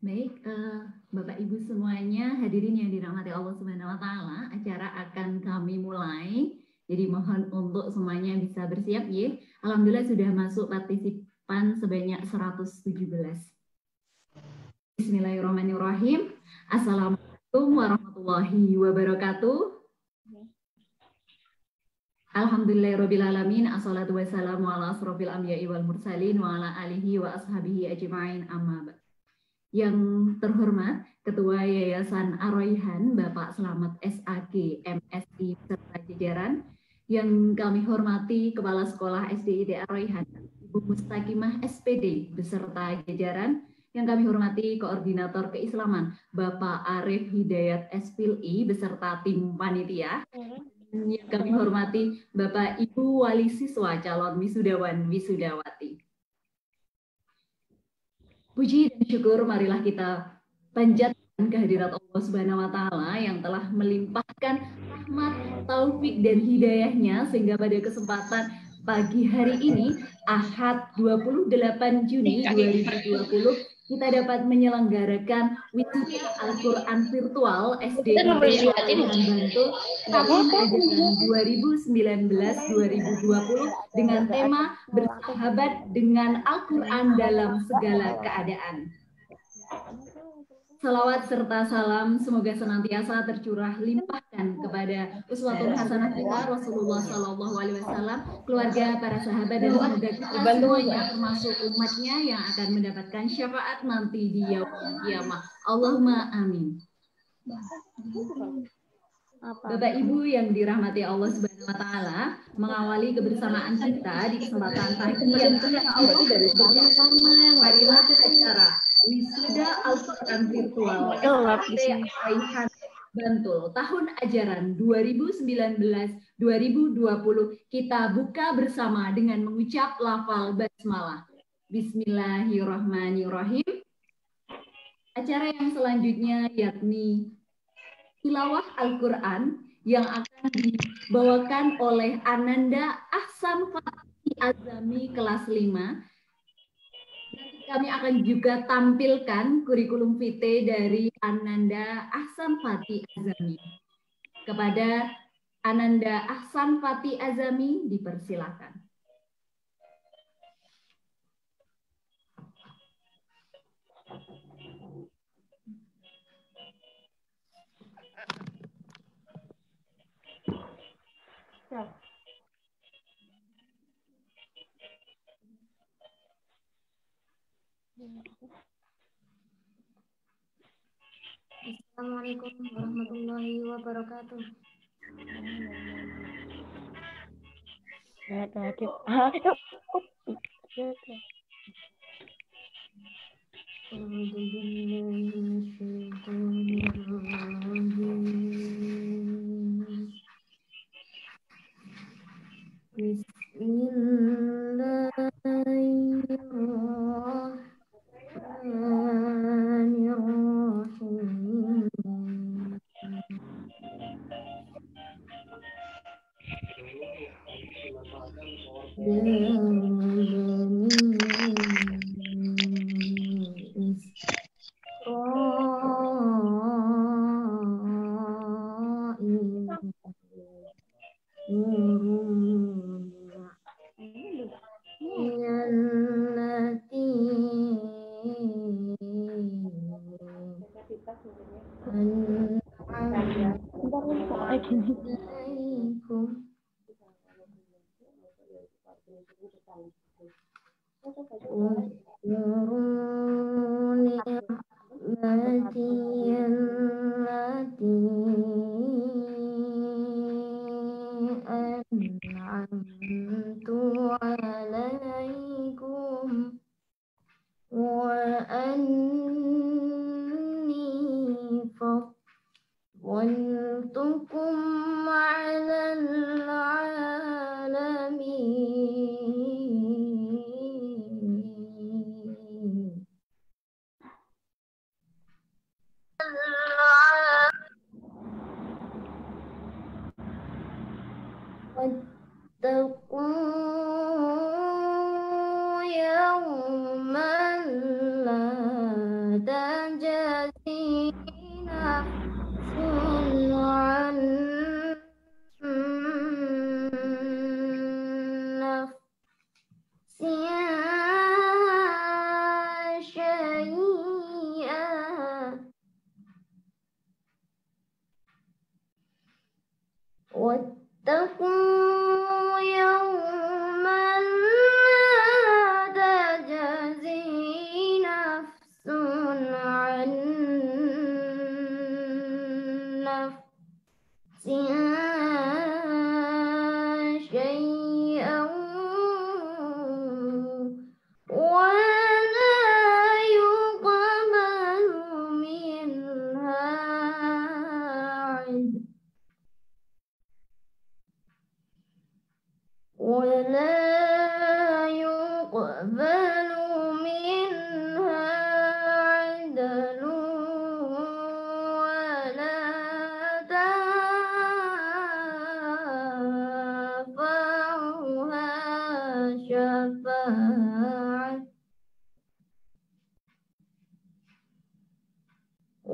Baik, Bapak Ibu semuanya, hadirin yang dirahmati Allah Subhanahu wa taala, acara akan kami mulai. Jadi mohon untuk semuanya bisa bersiap ya. Alhamdulillah sudah masuk partisipan sebanyak 117. Bismillahirrahmanirrahim. Assalamualaikum warahmatullahi wabarakatuh. Alhamdulillahirrabbilalamin. Assalatu wassalamu ala asrofil anbiya'i wal mursalin wa ala alihi wa ashabihi ajma'in amma ba'd. Yang terhormat Ketua Yayasan Ar-Rayhan Bapak Slamet SAG MSI serta jajaran, yang kami hormati Kepala Sekolah SDID Ar-Rayhan Ibu Mustaqimah SPD beserta jajaran, yang kami hormati Koordinator Keislaman Bapak Arif Hidayat SPLI beserta tim panitia, yang kami hormati Bapak Ibu Wali Siswa calon wisudawan wisudawati. Puji dan syukur marilah kita panjatkan kehadirat Allah Subhanahu wa taala yang telah melimpahkan rahmat, taufik dan hidayahnya sehingga pada kesempatan pagi hari ini Ahad 28 Juni 2020 kita dapat menyelenggarakan wisuda Al-Quran virtual SDID Bantul tahun ajaran 2019-2020 dengan tema bersahabat dengan Al-Quran dalam segala keadaan. Salawat serta salam semoga senantiasa tercurah limpahkan kepada uswatun hasanah kita Rasulullah SAW, keluarga, para sahabat, dan semoga kita semuanya termasuk umatnya yang akan mendapatkan syafaat nanti di yaumul kiamah. Allahumma amin. Bapak Ibu yang dirahmati Allah Subhanahu wa taala, mengawali kebersamaan kita di kesempatan pagi yang Allah bersama, marilah acara wisuda Al-Quran virtual Ar-Rayhan Bantul tahun ajaran 2019-2020 kita buka bersama dengan mengucap lafal basmalah. Bismillahirrahmanirrahim. Acara yang selanjutnya yakni tilawah Al-Quran yang akan dibawakan oleh Ananda Ahsan Fati Azami kelas 5. Nanti kami akan juga tampilkan kurikulum vitae dari Ananda Ahsan Fati Azami. Kepada Ananda Ahsan Fati Azami dipersilakan. Assalamualaikum warahmatullahi wabarakatuh.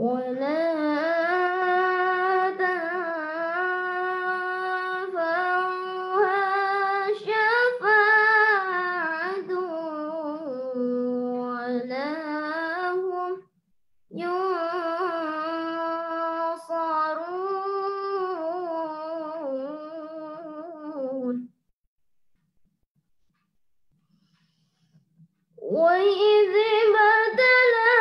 ولا تنفعها شفاعة ولا هم ينصرون وإذ ابتلى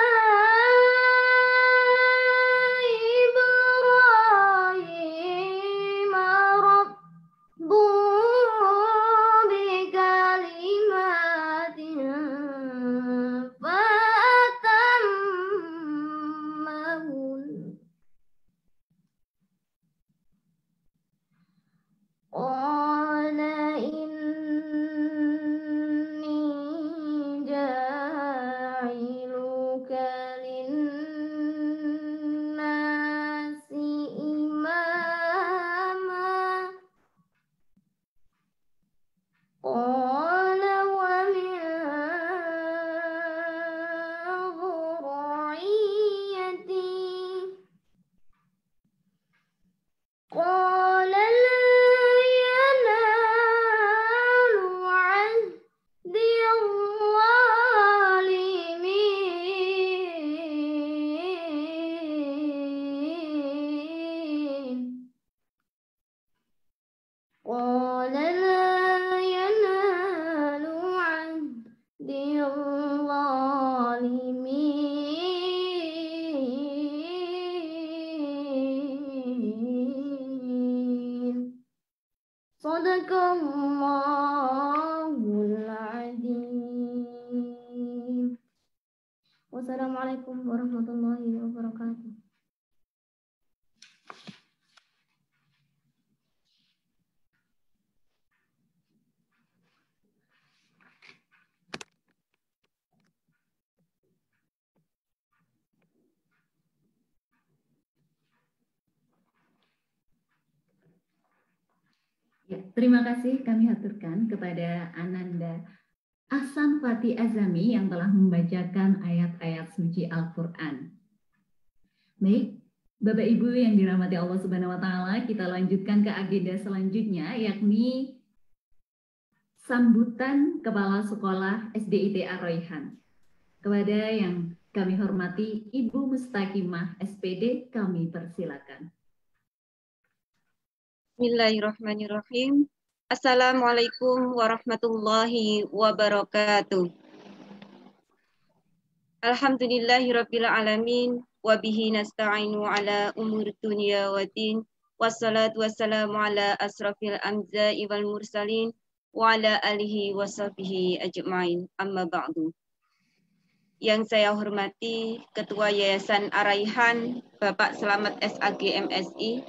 إبراهيم ربه بكلمات فأتمهن قال إني جاعلك للناس إماما قال ومن ذريتي قال لا ينال عهدي الظالمين قال لا ينال عهدي الظالمين صدق الله العظيم والسلام عليكم ورحمة الله وبركاته. Ya, terima kasih kami haturkan kepada Ananda Ahsan Fatih Azami yang telah membacakan ayat-ayat suci Al-Quran. Baik, Bapak Ibu yang dirahmati Allah Subhanahu wa Ta'ala, kita lanjutkan ke agenda selanjutnya, yakni sambutan Kepala Sekolah SDIT Ar-Raihan. Kepada yang kami hormati Ibu Mustaqimah SPD, kami persilakan. Bismillahirrahmanirrahim. Assalamualaikum warahmatullahi wabarakatuh. Alhamdulillahirabbil alamin wa bihi nasta'inu ala umur dunya waddin. Wassalatu wassalamu ala asrafil anbiya'i wal mursalin wa ala alihi washabihi ajmain. Amma ba'du. Yang saya hormati Ketua Yayasan Ar-Raihan Bapak Slamet SAG MSI,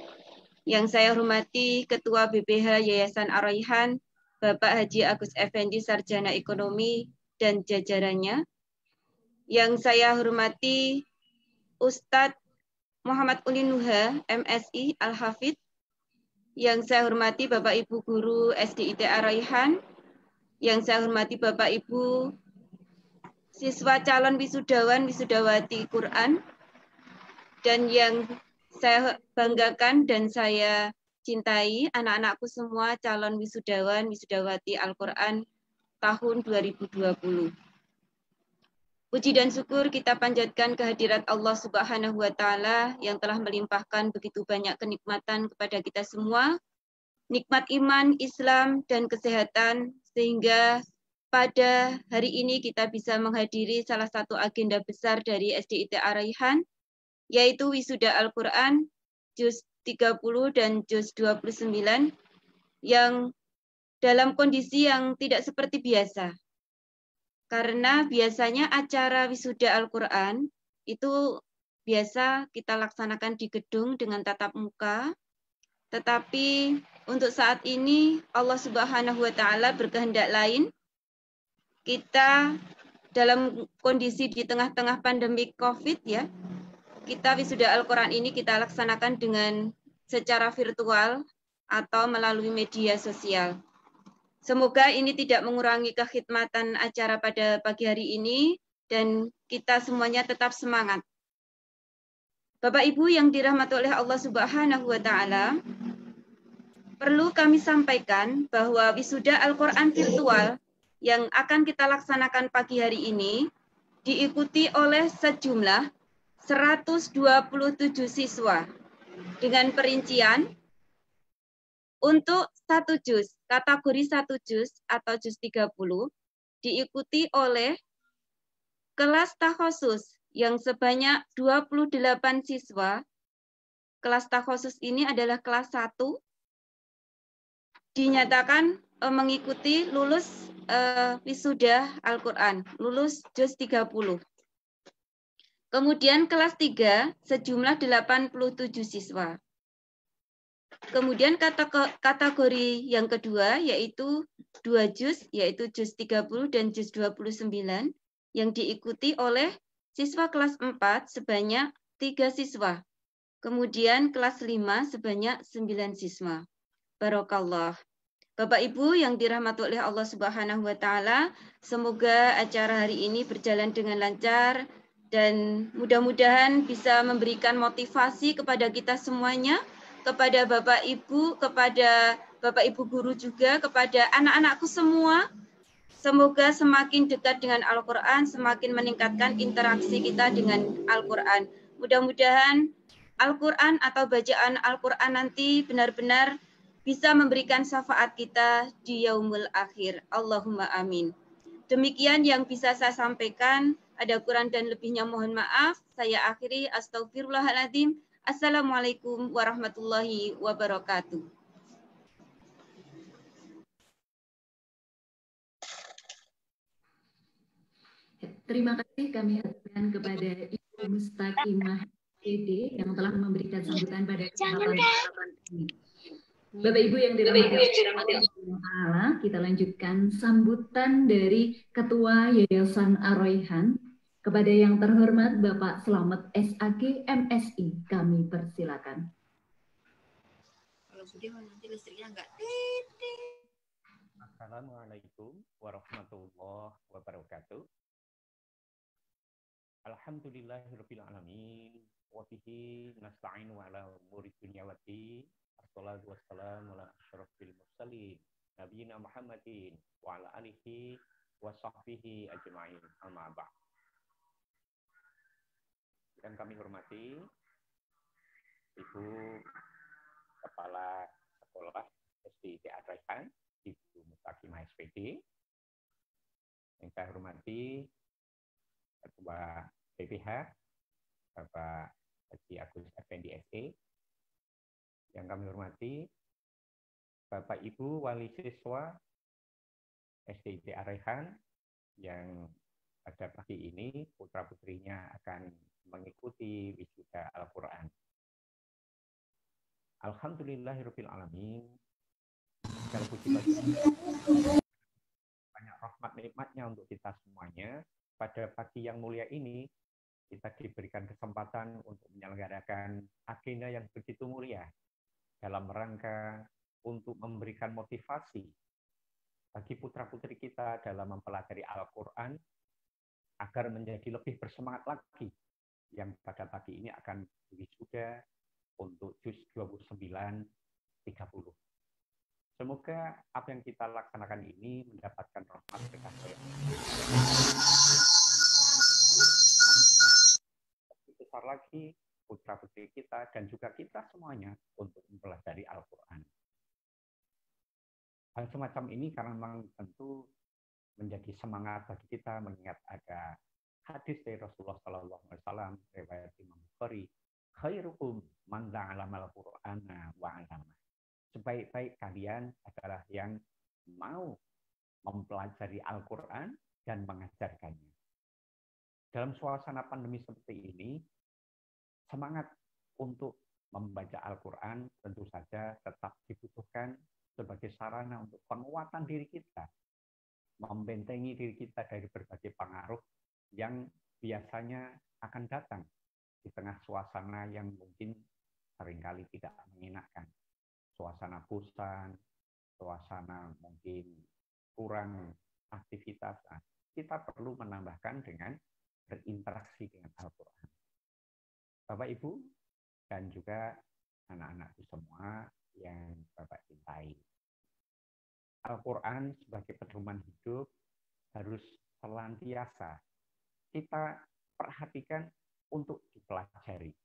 yang saya hormati Ketua BPH Yayasan Ar-Raihan, Bapak Haji Agus Effendi Sarjana Ekonomi dan jajarannya. Yang saya hormati Ustadz Muhammad Ulin Nuha, MSI Al-Hafidh. Yang saya hormati Bapak Ibu Guru SDIT Ar-Raihan. Yang saya hormati Bapak Ibu siswa calon wisudawan wisudawati Quran. Dan yang saya banggakan dan saya cintai anak-anakku semua calon wisudawan, wisudawati Al-Quran tahun 2020. Puji dan syukur kita panjatkan kehadirat Allah Subhanahu wa Ta'ala yang telah melimpahkan begitu banyak kenikmatan kepada kita semua, nikmat iman, Islam, dan kesehatan, sehingga pada hari ini kita bisa menghadiri salah satu agenda besar dari SDIT Ar-Raihan, yaitu wisuda Al-Quran juz 30 dan juz 29 yang dalam kondisi yang tidak seperti biasa. Karena biasanya acara wisuda Al-Quran itu biasa kita laksanakan di gedung dengan tatap muka, tetapi untuk saat ini Allah Subhanahu wa Ta'ala berkehendak lain. Kita dalam kondisi di tengah-tengah pandemi COVID ya, kita wisuda Al-Quran ini kita laksanakan dengan secara virtual atau melalui media sosial. Semoga ini tidak mengurangi kekhidmatan acara pada pagi hari ini dan kita semuanya tetap semangat. Bapak Ibu yang dirahmati oleh Allah Subhanahu wa taala, perlu kami sampaikan bahwa wisuda Al-Qur'an virtual yang akan kita laksanakan pagi hari ini diikuti oleh sejumlah 127 siswa dengan perincian untuk satu juz, kategori satu juz atau juz 30 diikuti oleh kelas takhusus yang sebanyak 28 siswa. Kelas takhusus ini adalah kelas 1, dinyatakan mengikuti lulus wisuda Al-Quran, lulus juz 30. Kemudian kelas 3 sejumlah 87 siswa. Kemudian kategori yang kedua yaitu 2 juz, yaitu juz 30 dan juz 29 yang diikuti oleh siswa kelas 4 sebanyak 3 siswa. Kemudian kelas 5 sebanyak 9 siswa. Barakallah. Bapak Ibu yang dirahmati oleh Allah Subhanahu wa taala, semoga acara hari ini berjalan dengan lancar dan mudah-mudahan bisa memberikan motivasi kepada kita semuanya, kepada Bapak Ibu, kepada Bapak Ibu guru juga, kepada anak-anakku semua. Semoga semakin dekat dengan Al-Quran, semakin meningkatkan interaksi kita dengan Al-Quran. Mudah-mudahan Al-Quran atau bacaan Al-Quran nanti benar-benar bisa memberikan syafaat kita di yaumul akhir. Allahumma amin. Demikian yang bisa saya sampaikan. Ada kurang dan lebihnya mohon maaf. Saya akhiri. Astaghfirullahaladzim. Assalamualaikum warahmatullahi wabarakatuh. Terima kasih kami aturkan kepada Ibu Mustaqimah PD yang telah memberikan sambutan pada kesempatan ini. Bapak Ibu yang dirahmati Allah, kita lanjutkan sambutan dari Ketua Yayasan Ar-Rayhan kepada yang terhormat Bapak Slamet SAG MSI. Kami persilakan. Kalau sudah nanti listriknya enggak. Assalamualaikum warahmatullahi wabarakatuh. Alhamdulillahirabbil alamin wa bihi nasta'inu ala umuri dunya waddin. Wassalatu wassalamu ala asyrofil mursalin nabiyina Muhammadin wa ala alihi wa sahbihi ajma'in. Amma ba'd. Yang kami hormati Ibu Kepala Sekolah SD Ar-Rayhan, Ibu Mustaqimah SPD. Yang saya hormati Ketua BPH, Bapak Haji Agus Effendi SE. Yang kami hormati Bapak Ibu Wali Siswa SDIT Ar-Rayhan yang pada pagi ini putra-putrinya akan mengikuti wisuda Al-Quran. Alhamdulillahirabbil alamin. Segala puji bagi banyak rahmat nikmatnya untuk kita semuanya. Pada pagi yang mulia ini, kita diberikan kesempatan untuk menyelenggarakan agenda yang begitu mulia dalam rangka untuk memberikan motivasi bagi putra-putri kita dalam mempelajari Al-Quran agar menjadi lebih bersemangat lagi yang pada pagi ini akan wisuda untuk juz 29 30. Semoga apa yang kita laksanakan ini mendapatkan rahmat berkah besar lagi putra-putri kita dan juga kita semuanya untuk mempelajari Al-Quran. Hal semacam ini karena memang tentu menjadi semangat bagi kita mengingat ada hadis dari Rasulullah SAW riwayat Imam Bukhari, khairukum man ta'allama al-Qur'ana wa 'allama. Sebaik-baik kalian adalah yang mau mempelajari Al-Quran dan mengajarkannya. Dalam suasana pandemi seperti ini, semangat untuk membaca Al-Quran tentu saja tetap dibutuhkan sebagai sarana untuk penguatan diri kita, membentengi diri kita dari berbagai pengaruh yang biasanya akan datang di tengah suasana yang mungkin seringkali tidak mengenakan. Suasana bosan, suasana mungkin kurang aktivitas. Kita perlu menambahkan dengan berinteraksi dengan Al-Quran. Bapak Ibu dan juga anak-anakku semua yang Bapak cintai. Al-Quran sebagai pedoman hidup harus senantiasa kita perhatikan untuk dipelajari.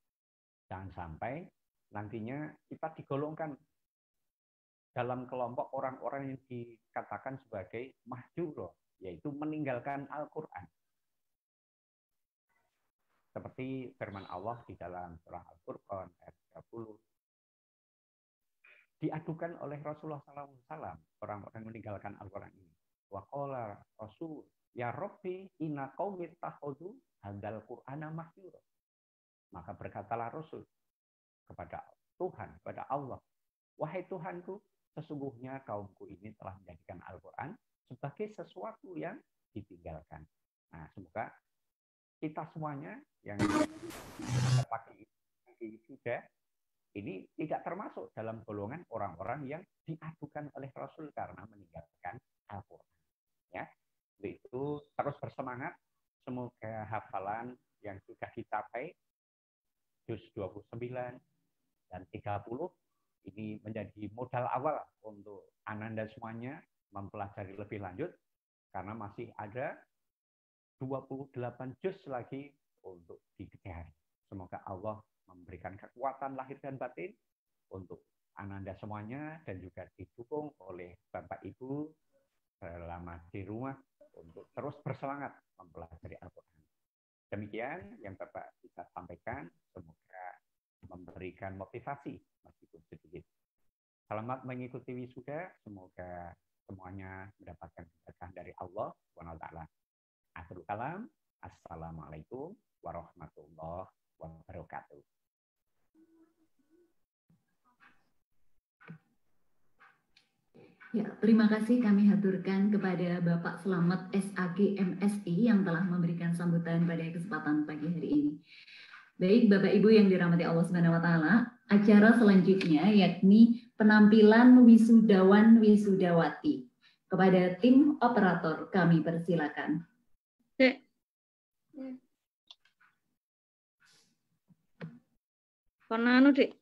Jangan sampai nantinya kita digolongkan dalam kelompok orang-orang yang dikatakan sebagai mahjuro, yaitu meninggalkan Al-Quran. Seperti firman Allah di dalam surah Al-Furqan ayat 30. Diadukan oleh Rasulullah SAW, orang-orang yang meninggalkan Al-Quran ini. Wa qala Rasul, ya Rabbi inna qaumi takhudhu hadzal Qur'ana mahjura. Maka berkatalah Rasul kepada Tuhan, kepada Allah, wahai Tuhanku, sesungguhnya kaumku ini telah menjadikan Al-Quran sebagai sesuatu yang ditinggalkan. Nah, semoga kita semuanya yang pakai sudah ini tidak termasuk dalam golongan orang-orang yang diadukan oleh Rasul karena meninggalkan Al-Quran. Ya, itu terus bersemangat. Semoga hafalan yang sudah dicapai juz 29 dan 30 ini menjadi modal awal untuk Ananda semuanya mempelajari lebih lanjut karena masih ada 28 juz lagi untuk dikejar. Semoga Allah memberikan kekuatan lahir dan batin untuk Ananda semuanya dan juga didukung oleh Bapak Ibu selama di rumah untuk terus bersemangat mempelajari Al-Quran. Demikian yang Bapak bisa sampaikan, semoga memberikan motivasi meskipun sedikit. Selamat mengikuti wisuda, semoga semuanya mendapatkan berkah dari Allah SWT. Akhirul kalam, assalamualaikum warahmatullahi wabarakatuh. Ya, terima kasih kami haturkan kepada Bapak Selamat SAG MSI yang telah memberikan sambutan pada kesempatan pagi hari ini. Baik, Bapak Ibu yang dirahmati Allah Subhanahu wa taala, acara selanjutnya yakni penampilan wisudawan wisudawati. Kepada tim operator kami persilakan. Dek. Warna anu, Dek.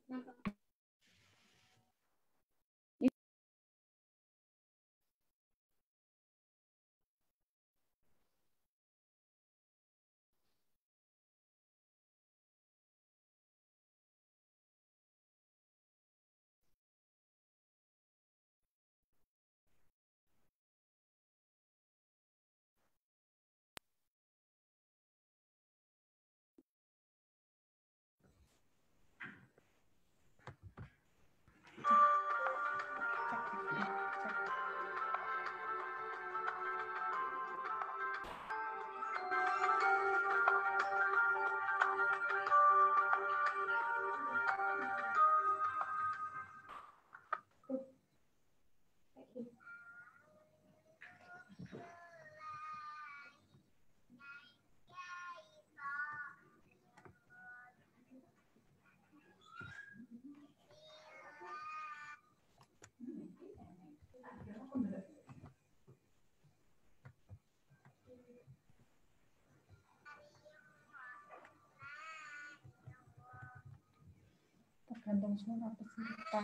Tergantung suara peserta.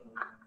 Siapa?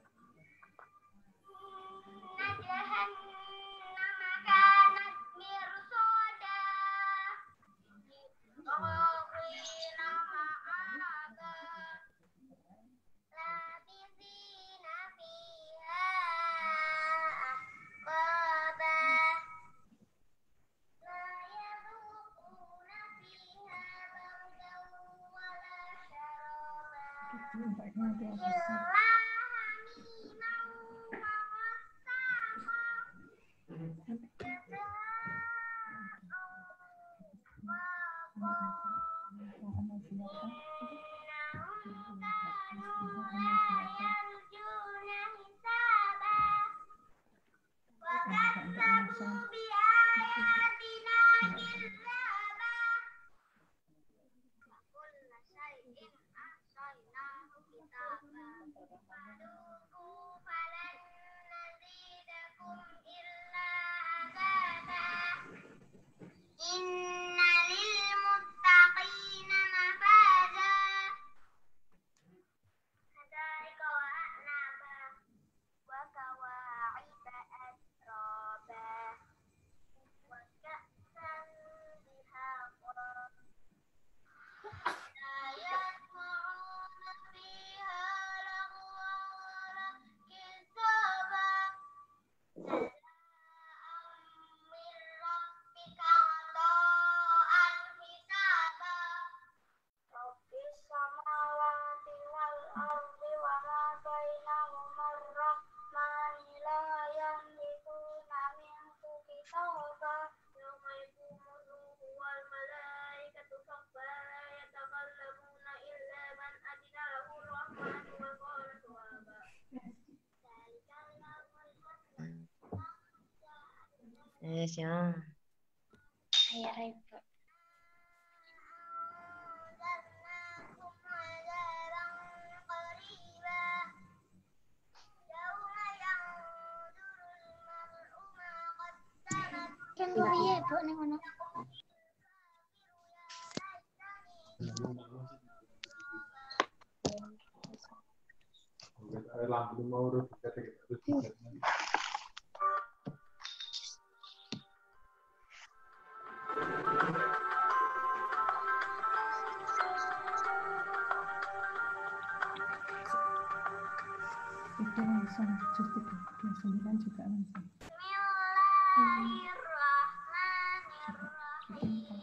Itu langsung juz 39 juga langsung.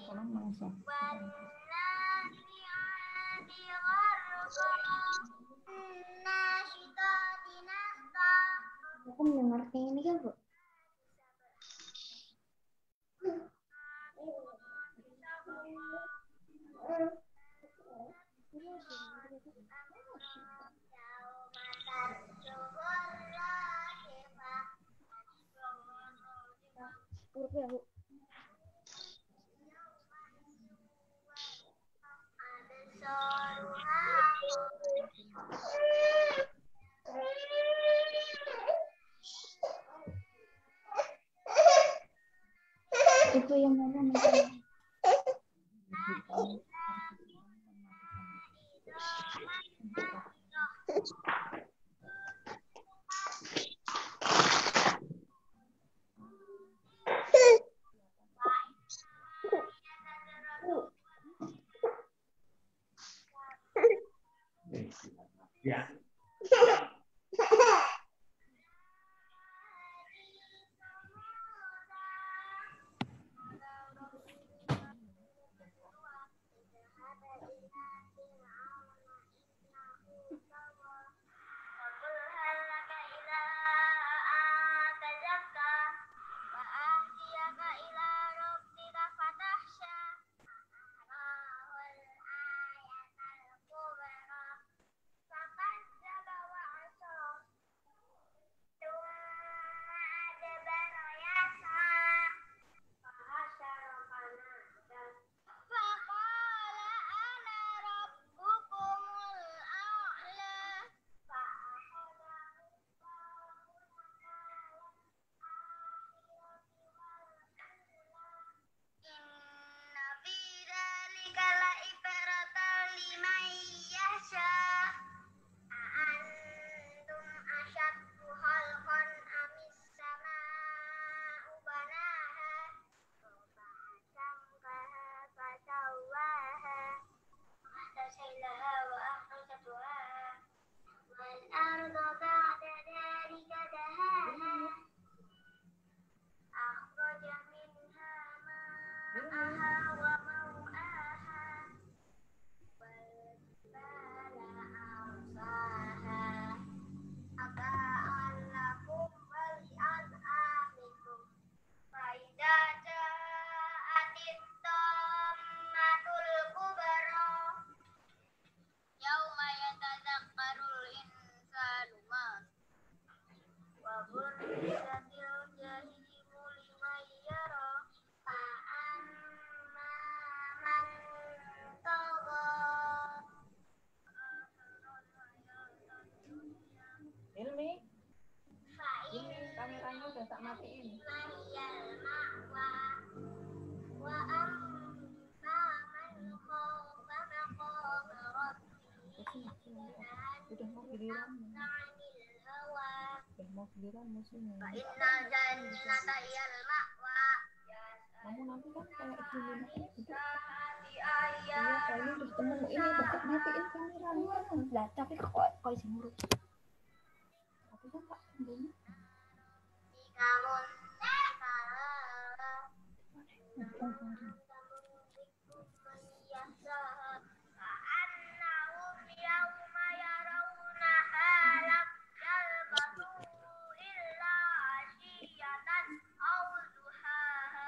Kolom langsung. Aku mendengar ini kan, Bu? Itu yang mana nih? Ya. matiin. Udah mau giliran. Udah mau giliran musuhnya. Kamu nanti kan kayak gini gitu. Iya, kayaknya udah ketemu ini bapak matiin kameranya. Lah, tapi kok iso ngurus. Tapi kan Pak belum.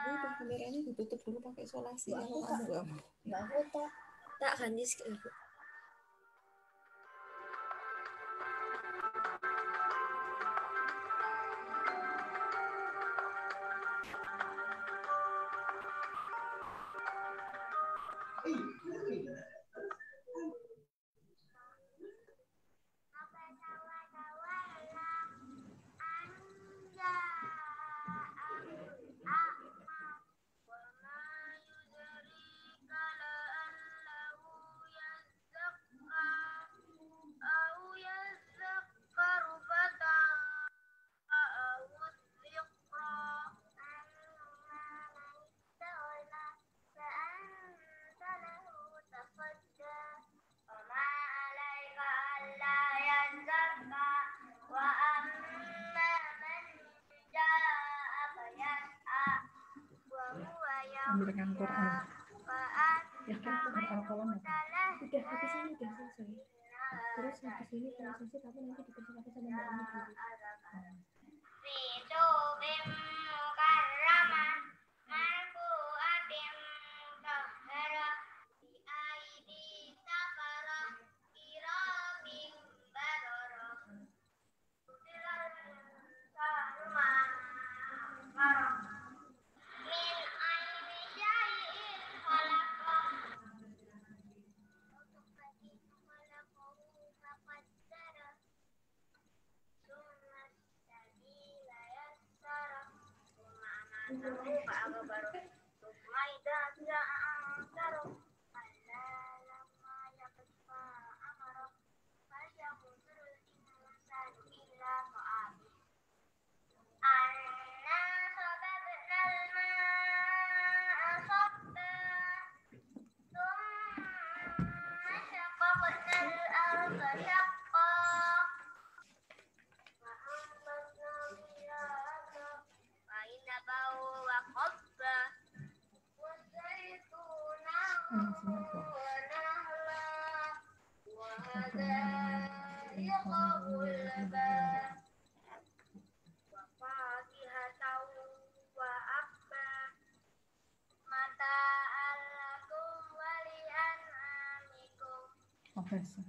Ini kameranya ditutup dulu pakai isolasi kalau kamu nggak mau. Mbak aku tak ganti Ambilkan Quran. Ya kan Al-Quran apa? udah habis ini udah selesai. Terus habis ini prosesnya tapi nanti dipersilakan sama Mbak Umi dulu. Profesor.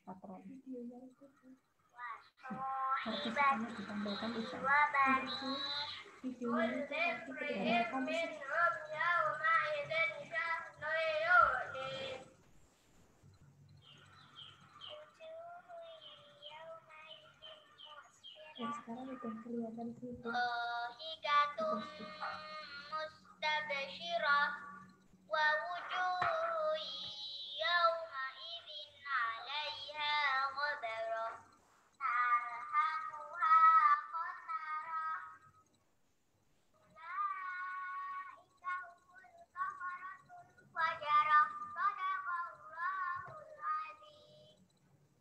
Patron. Harus kamu ditampilkan bisa. Videonya itu nanti ketika kamu sekarang udah kelihatan sih itu.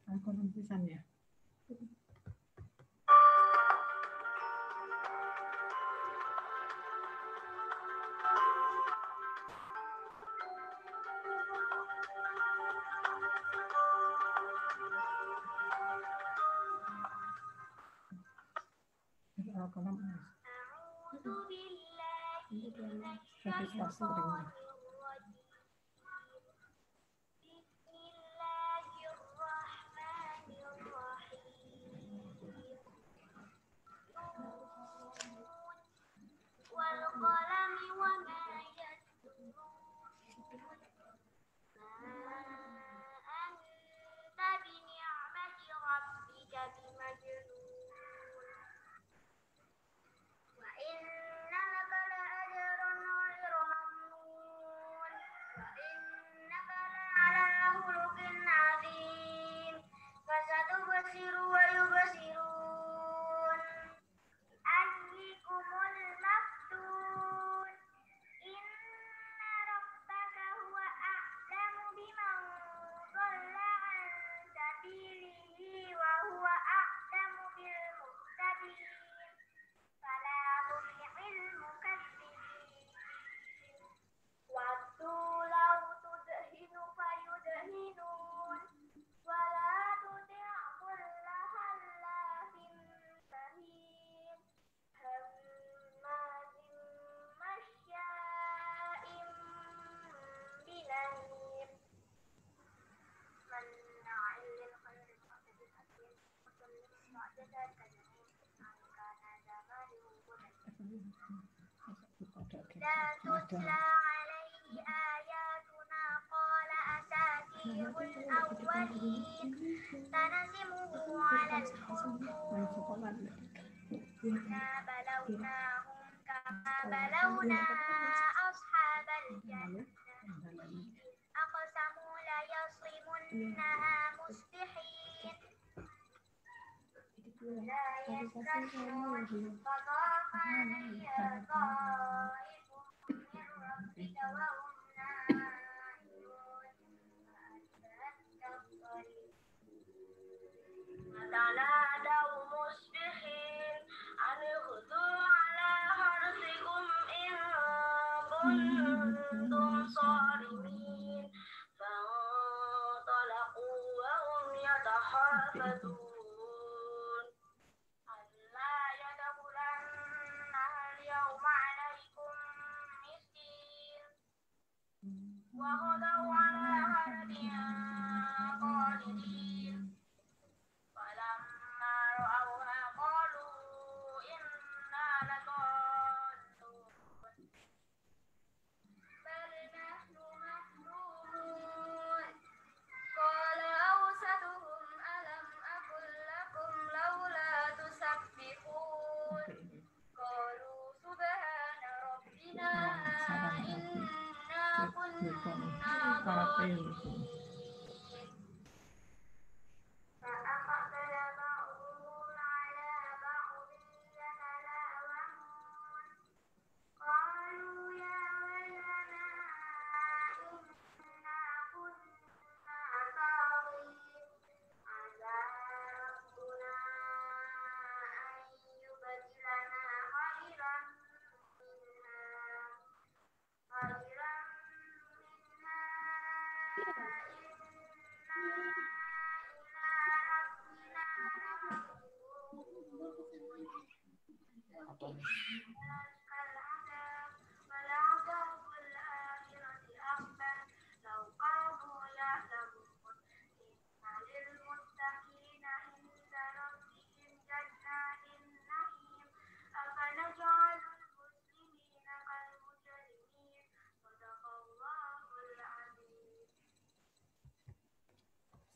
Aku nampisan ya. Al-Quran satisfaksi dengan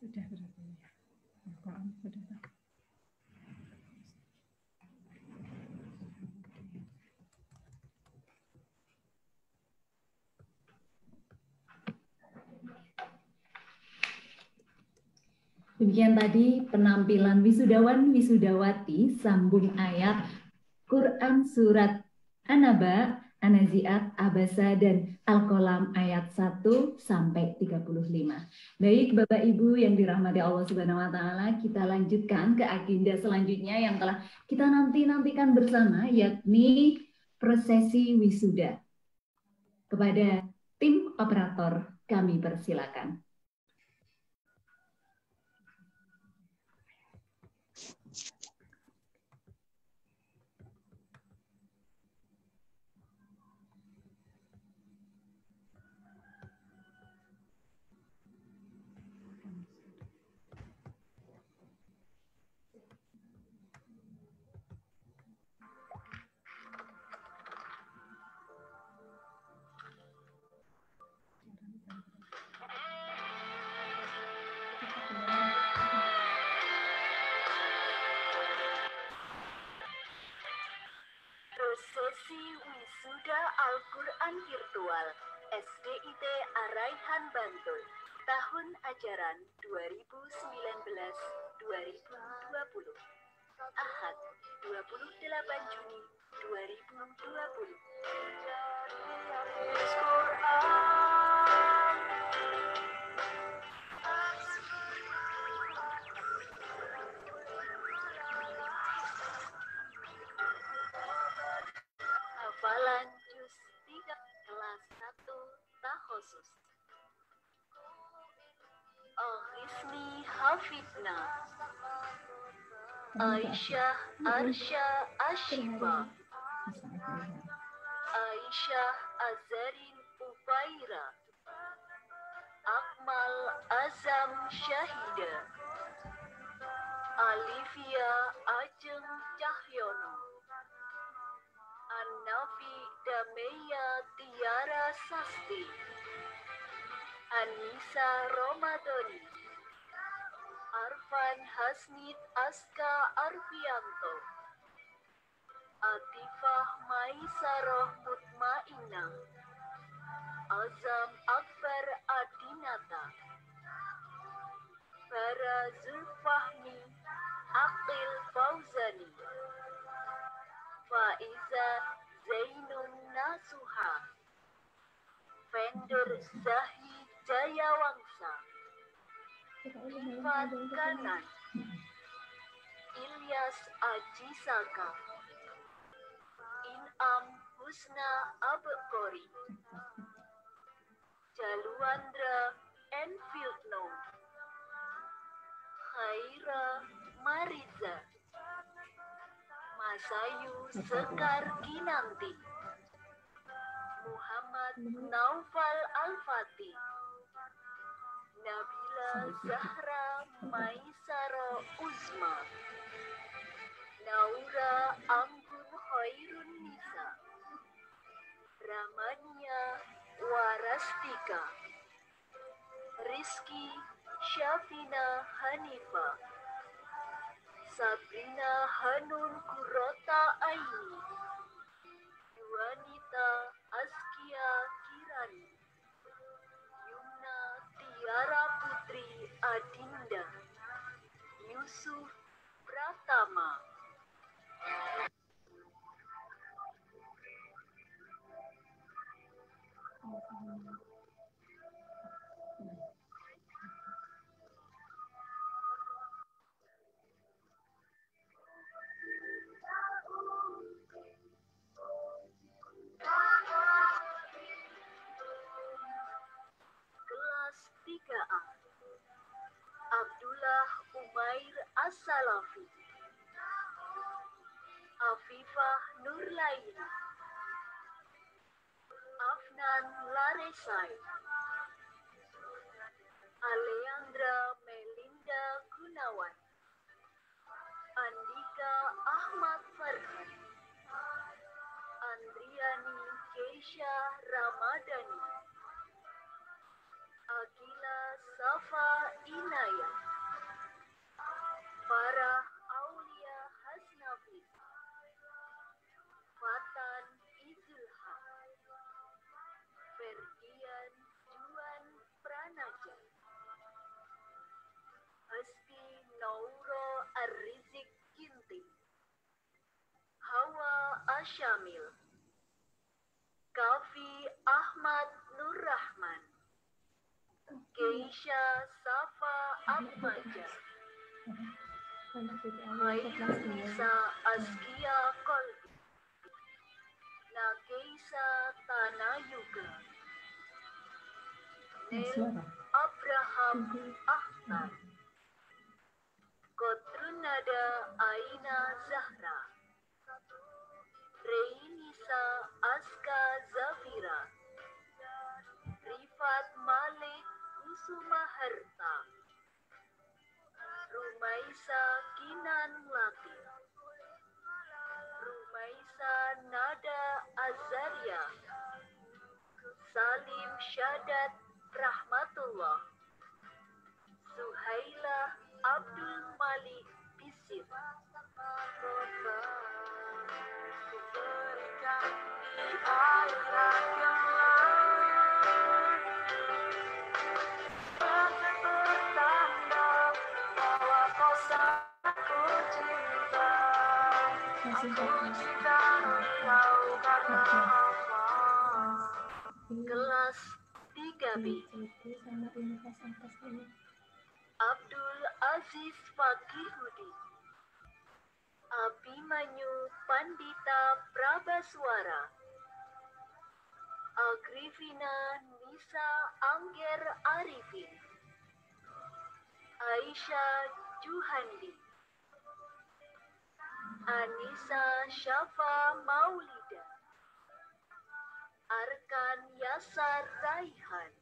Sudah berarti ya. Al-Quran sudah. Demikian tadi penampilan wisudawan wisudawati sambung ayat Quran surat An-Naba, An-Nazi'at, Abasa, dan Al-Qalam ayat 1 sampai 35. Baik Bapak Ibu yang dirahmati Allah Subhanahu wa taala, kita lanjutkan ke agenda selanjutnya yang telah kita nantikan bersama, yakni prosesi wisuda. Kepada tim operator kami persilakan. Prosesi wisuda Al-Quran virtual SDIT Araihan Bantul tahun ajaran 2019-2020 Ahad 28 Juni 2020. Hafalan Juz 3 kelas 1 Takhusus. Al-Ghisni Hafidna Aisyah Arsha Ashifa Aisyah Azarin Ufaira Akmal Azam Syahida Alivia Ajeng Cahyono, An-Nafi Dameya Tiara Sasti, Anissa Romadoni, Arfan Hasnit Aska Arfianto, Atifah Maisaroh Mutmainah, Azam Akbar Adinata, Bara Zulfahmi Aqil Fauzani, Faiza Zainun Nasuha, Fender Zahi Jayawangsa, Ifat Kanan, Ilyas Ajisaka, Inam Husna Abekori, Jaluandra Enfield Note, Khaira Mariza, Masayu Sekar Kinanti, Muhammad Naufal Al-Fatih, Nabila Zahra Maisaro Uzma, Naura Anggun Khairun Nisa, Ramania Warastika, Rizky Syafina Hanifa, Sabrina Hanun Kurota Aini, Yuanita Askia Kirani, Yumna Tiara Putri Adinda, Yusuf Pratama. Kelas 3A, Abdullah Umair As-Salafi, Afifah Nurlaini, Afnan Laresai, Aleandra Melinda Gunawan, Andika Ahmad Farhan, Andriani Keisha Ramadhani, Akila Safa Inaya, Farah Aulia Hasnafis, Fatan Izulha, Ferdian Juan Pranaja, Hasti Nauro Ar-Rizik Ginting, Hawa Asyamil, Kafi Ahmad Nur Rahman, Keisha Safa Abmaja, Khairunisa Askia Kolbi, Nakeisa Tanayuga, Neil Abraham Akhtar, Kotrunada Aina Zahra, Reinisa Aska Zafira, Rifat Malik Kusuma Harta, Rumaisa Kinan Lati, Rumaisa Nada Azaria, Salim Syadat Rahmatullah, Suhaila Abdul Malik Bisir. Kelas 3B, Abdul Aziz Fakihudi, Abimanyu Pandita Prabaswara, Agrifina Nisa Angger Arifin, Aisyah Juhandi, Anissa Syafa Maulida, Arkan Yasar Raihan,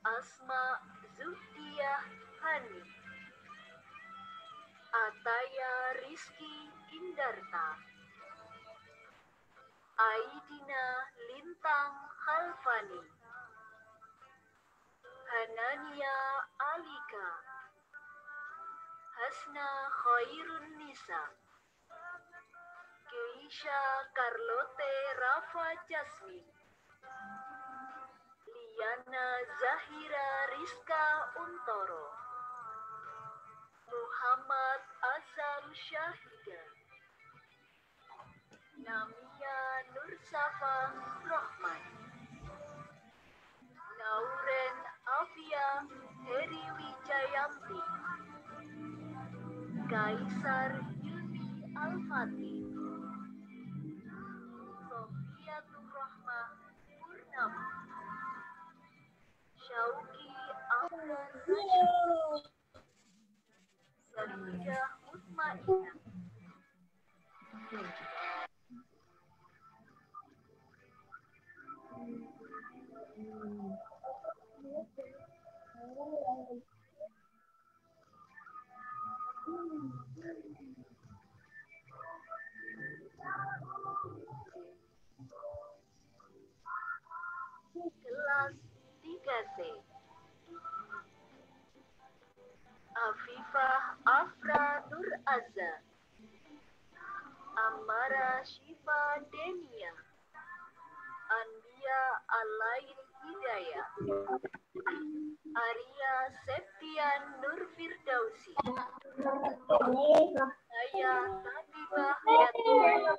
Asma Zuhdiyah Hani, Sidarta. Aidina Lintang Khalfani. Hanania Alika. Hasna Khairun Nisa. Keisha Carlote Rafa Jasmine. Liana Zahira Rizka Untoro. Muhammad Azam Syahida. Namia Nursafa Rohman. Nauren Afia Heri Wijayanti. Kaisar Hilmi Al-Fatih. Sofiatul Rahmah Purnama. Syauki Afran Rashid. Saridah Mutmainah. Kelas 3C. Afifah Afra Nur Azza. Amara Shifa Denia. Anbia Alain Hidayah. Arya Septian Nur Firdausi. Saya Tabibah Yatiyah.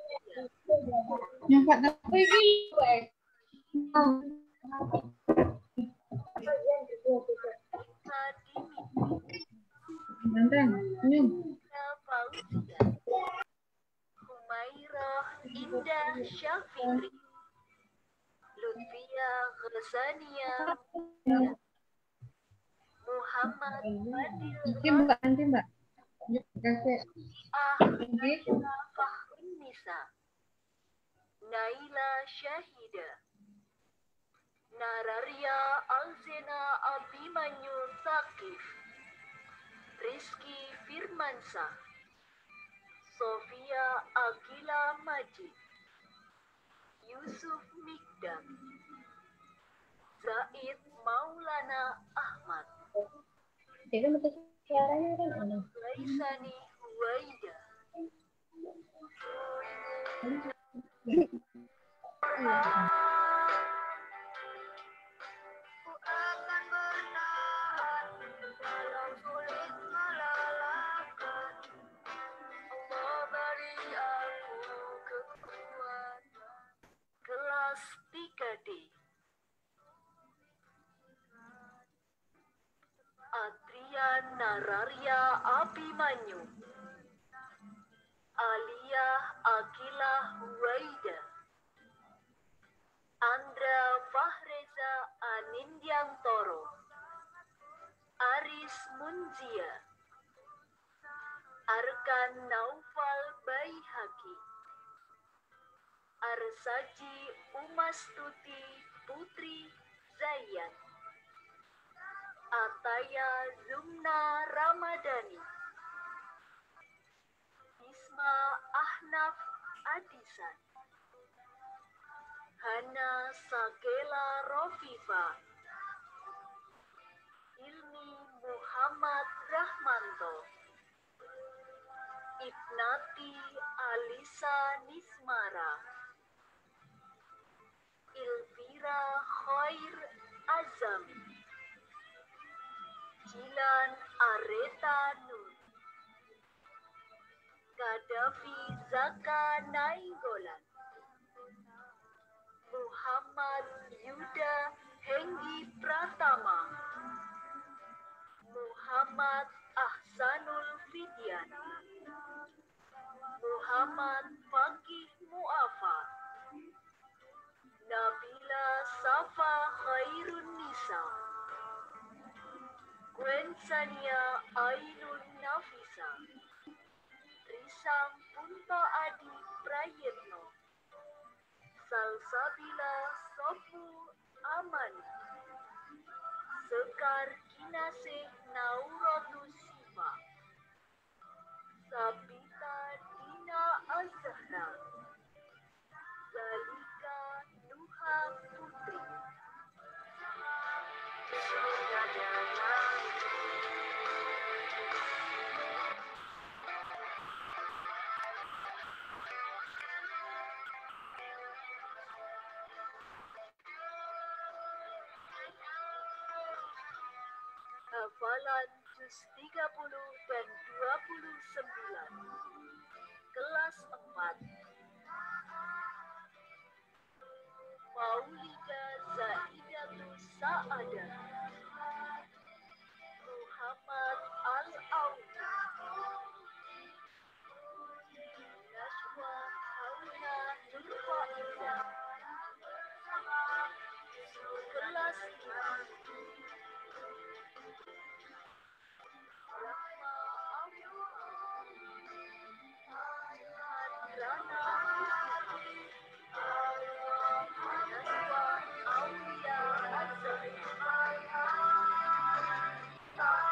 Fauzia. Humairah Indah Syafiqri. Lutfia Ghazania. Muhammad Fadil Fahrun Nisa. Naila Syahida. Nararia Alzena Abimanyu Thaqif. Rizky Firmansah. Sofia Akila Majid. Yusuf Mikdam. Zaid Maulana Ahmad. Laisani Huwaida. Ku akan bertahan dalam sulit malalakan. Allah beri aku kekuatan. Kelas 3D. Adrian Nararia Abimanyu. Alia Akila Huwaida. Andra Fahreza Anindyanto. Aris Munzia. Arkan Naufal Baihaqi. Arsaji Umastuti Putri Zayan. Ataya Zumna Ramadhani. Isma Ahnaf Adisan. Hana Sakela Rofifa. Ilmi Muhammad Rahmanto. Ibnati Alisa Nismara. Ilvira Khair Azami. Jilan Areta Nur. Gaddafi Zaka Nainggolan. Muhammad Yuda Henggi Pratama. Muhammad Ahsanul Fidian. Muhammad Fakih Mu'afa. Nabila Safa Khairun Nisa. Gwen Sania Ainun Nafisa. Risam Punto Adi Prayitno. Salsabila Sofu Amani. Sekar Kinasih Naurotu Siva. Sabita Dina hafalan juz 30 dan 29. Kelas 4. Maulida Zaidatus Sa'adah. Muhammad Al-Audi. Najwa Hauna Nurfaidah. Kelas 5. Rahma Abu. Hadrana Fitri. Najwa Aulia Azhar.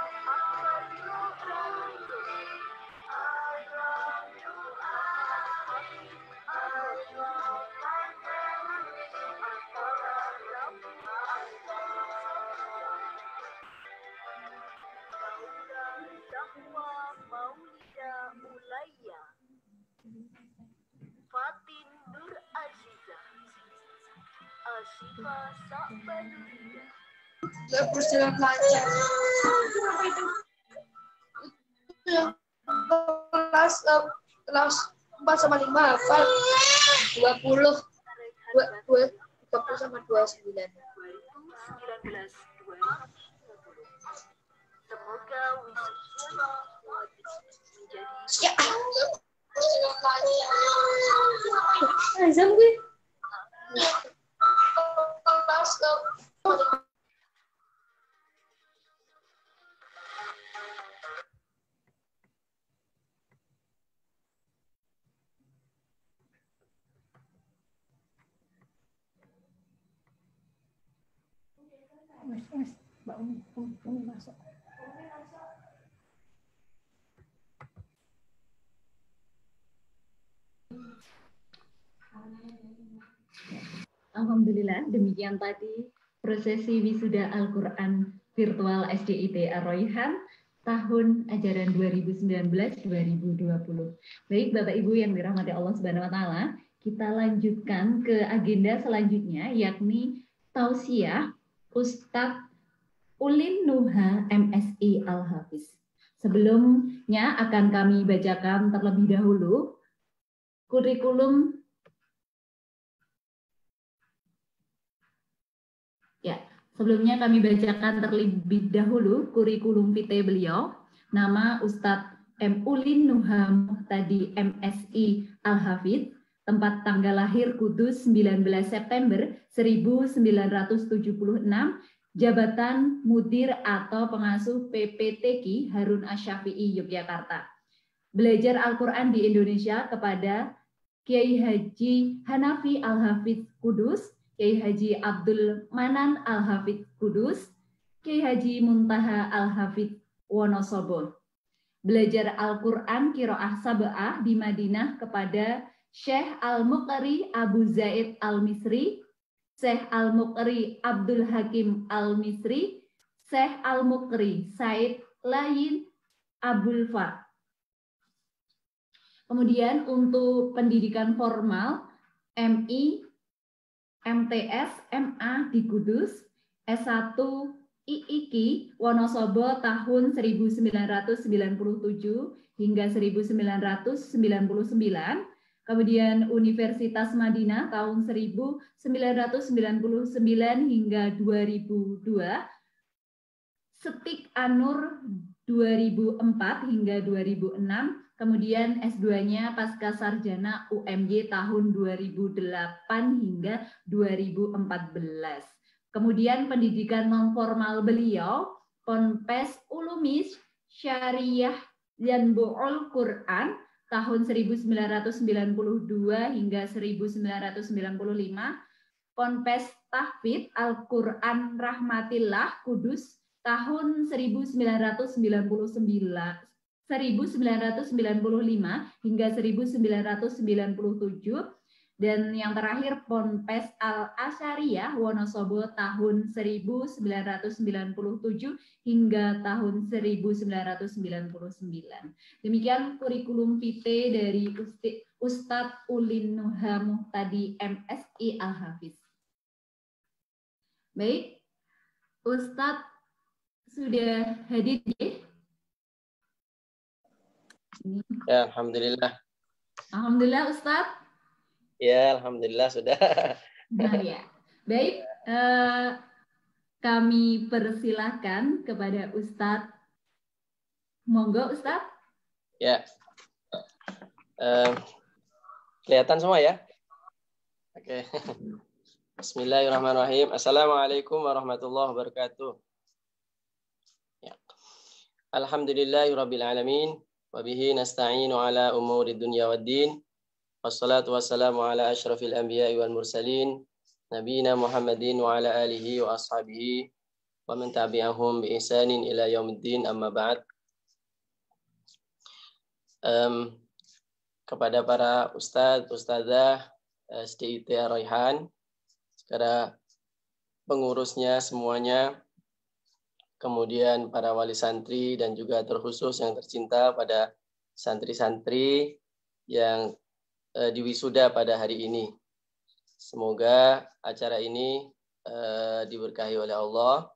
Akbar Nurul. Maulida Ulayya. Fatin Nur Aziza. Asifa Sa'banuriyah. Berjalan lancar. Kelas 4 sama 5 hafal 20 30 sama 29. 2019-2020. Semoga wisuda menjadi Ya. Azam gue. Kelas Mbak Umi masuk. Alhamdulillah, demikian tadi prosesi wisuda Al-Quran virtual SDIT Ar-Rayhan tahun ajaran 2019-2020. Baik Bapak Ibu yang dirahmati Allah Subhanahu wa taala, kita lanjutkan ke agenda selanjutnya yakni tausiah Ustadz Ulin Nuha MSI Al-Hafiz. Sebelumnya akan kami bacakan terlebih dahulu kurikulum Sebelumnya kami bacakan terlebih dahulu kurikulum vitae beliau. Nama Ustadz M. Ulin Nuha Muhtadi MSI Al-Hafidh, tempat tanggal lahir Kudus 19 September 1976, jabatan mudir atau pengasuh PPTQ Harun Asy-Syafi'i Yogyakarta. Belajar Al-Quran di Indonesia kepada Kiai Haji Hanafi Al-Hafidh Kudus, Kiai Haji Abdul Manan Al-Hafidh Kudus, Kiai Haji Muntaha Al-Hafidh Wonosobo. Belajar Al-Quran Qiraah Sab'ah di Madinah kepada Syekh Al-Muqri Abu Zaid Al-Misri, Syekh Al-Muqri Abdul Hakim Al-Misri, Syekh Al-Muqri Said Layin Abul Fa. Kemudian untuk pendidikan formal, MI, MTS, MA di Kudus, S1 IIQ Wonosobo tahun 1997 hingga 1999, kemudian Universitas Madinah tahun 1999 hingga 2002, Setik Anur 2004 hingga 2006, kemudian S2-nya pasca sarjana UMY tahun 2008 hingga 2014. Kemudian pendidikan non-formal beliau, Ponpes Ulumis Syariah Yanbu'ul Quran tahun 1992 hingga 1995, Ponpes Tahfidz Al-Quran Rahmatillah Kudus tahun 1995 hingga 1997, dan yang terakhir Ponpes Al-Asyariyah Wonosobo tahun 1997 hingga tahun 1999. Demikian kurikulum vitae dari Ustadz Ulin Nuha Muhtadi MSI Al-Hafiz. Baik, Ustadz sudah hadir ya? Ya, alhamdulillah. Alhamdulillah Ustadz. Ya, alhamdulillah sudah. Nah ya, baik. Kami persilahkan kepada Ustadz. Monggo Ustadz. Ya. Kelihatan semua ya? Oke. Bismillahirrahmanirrahim. Assalamualaikum warahmatullahi wabarakatuh. Ya. Alhamdulillahirabbil alamin wa bihi nasta'inu ala umuri dunya waddin. Wassalatu wassalamu ala asyrafil anbiya'i wal mursalin nabiyina Muhammadin wa ala alihi wa ashabihi wa man tabi'ahum bi ihsanin ila yaumiddin, amma ba'd. Kepada para ustadz, ustadzah SDIT Ar-Raihan, secara pengurusnya semuanya, kemudian para wali santri dan juga terkhusus yang tercinta pada santri-santri yang diwisuda pada hari ini. Semoga acara ini diberkahi oleh Allah,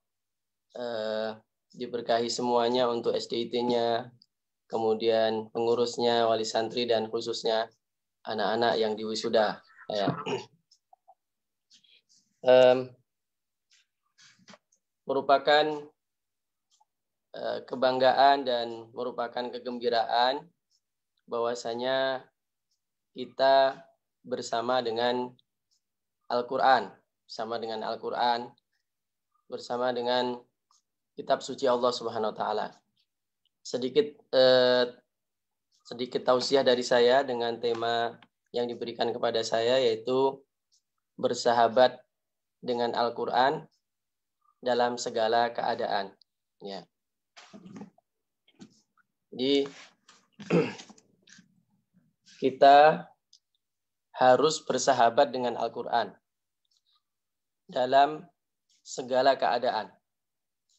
diberkahi semuanya untuk SDIT-nya, kemudian pengurusnya, wali santri, dan khususnya anak-anak yang diwisuda. Ya. Merupakan kebanggaan dan merupakan kegembiraan bahwasanya kita bersama dengan Al-Quran, bersama dengan kitab suci Allah Subhanahu wa taala. Sedikit tausiah dari saya dengan tema yang diberikan kepada saya, yaitu bersahabat dengan Al-Quran dalam segala keadaan. Ya. Jadi kita harus bersahabat dengan Al-Quran dalam segala keadaan.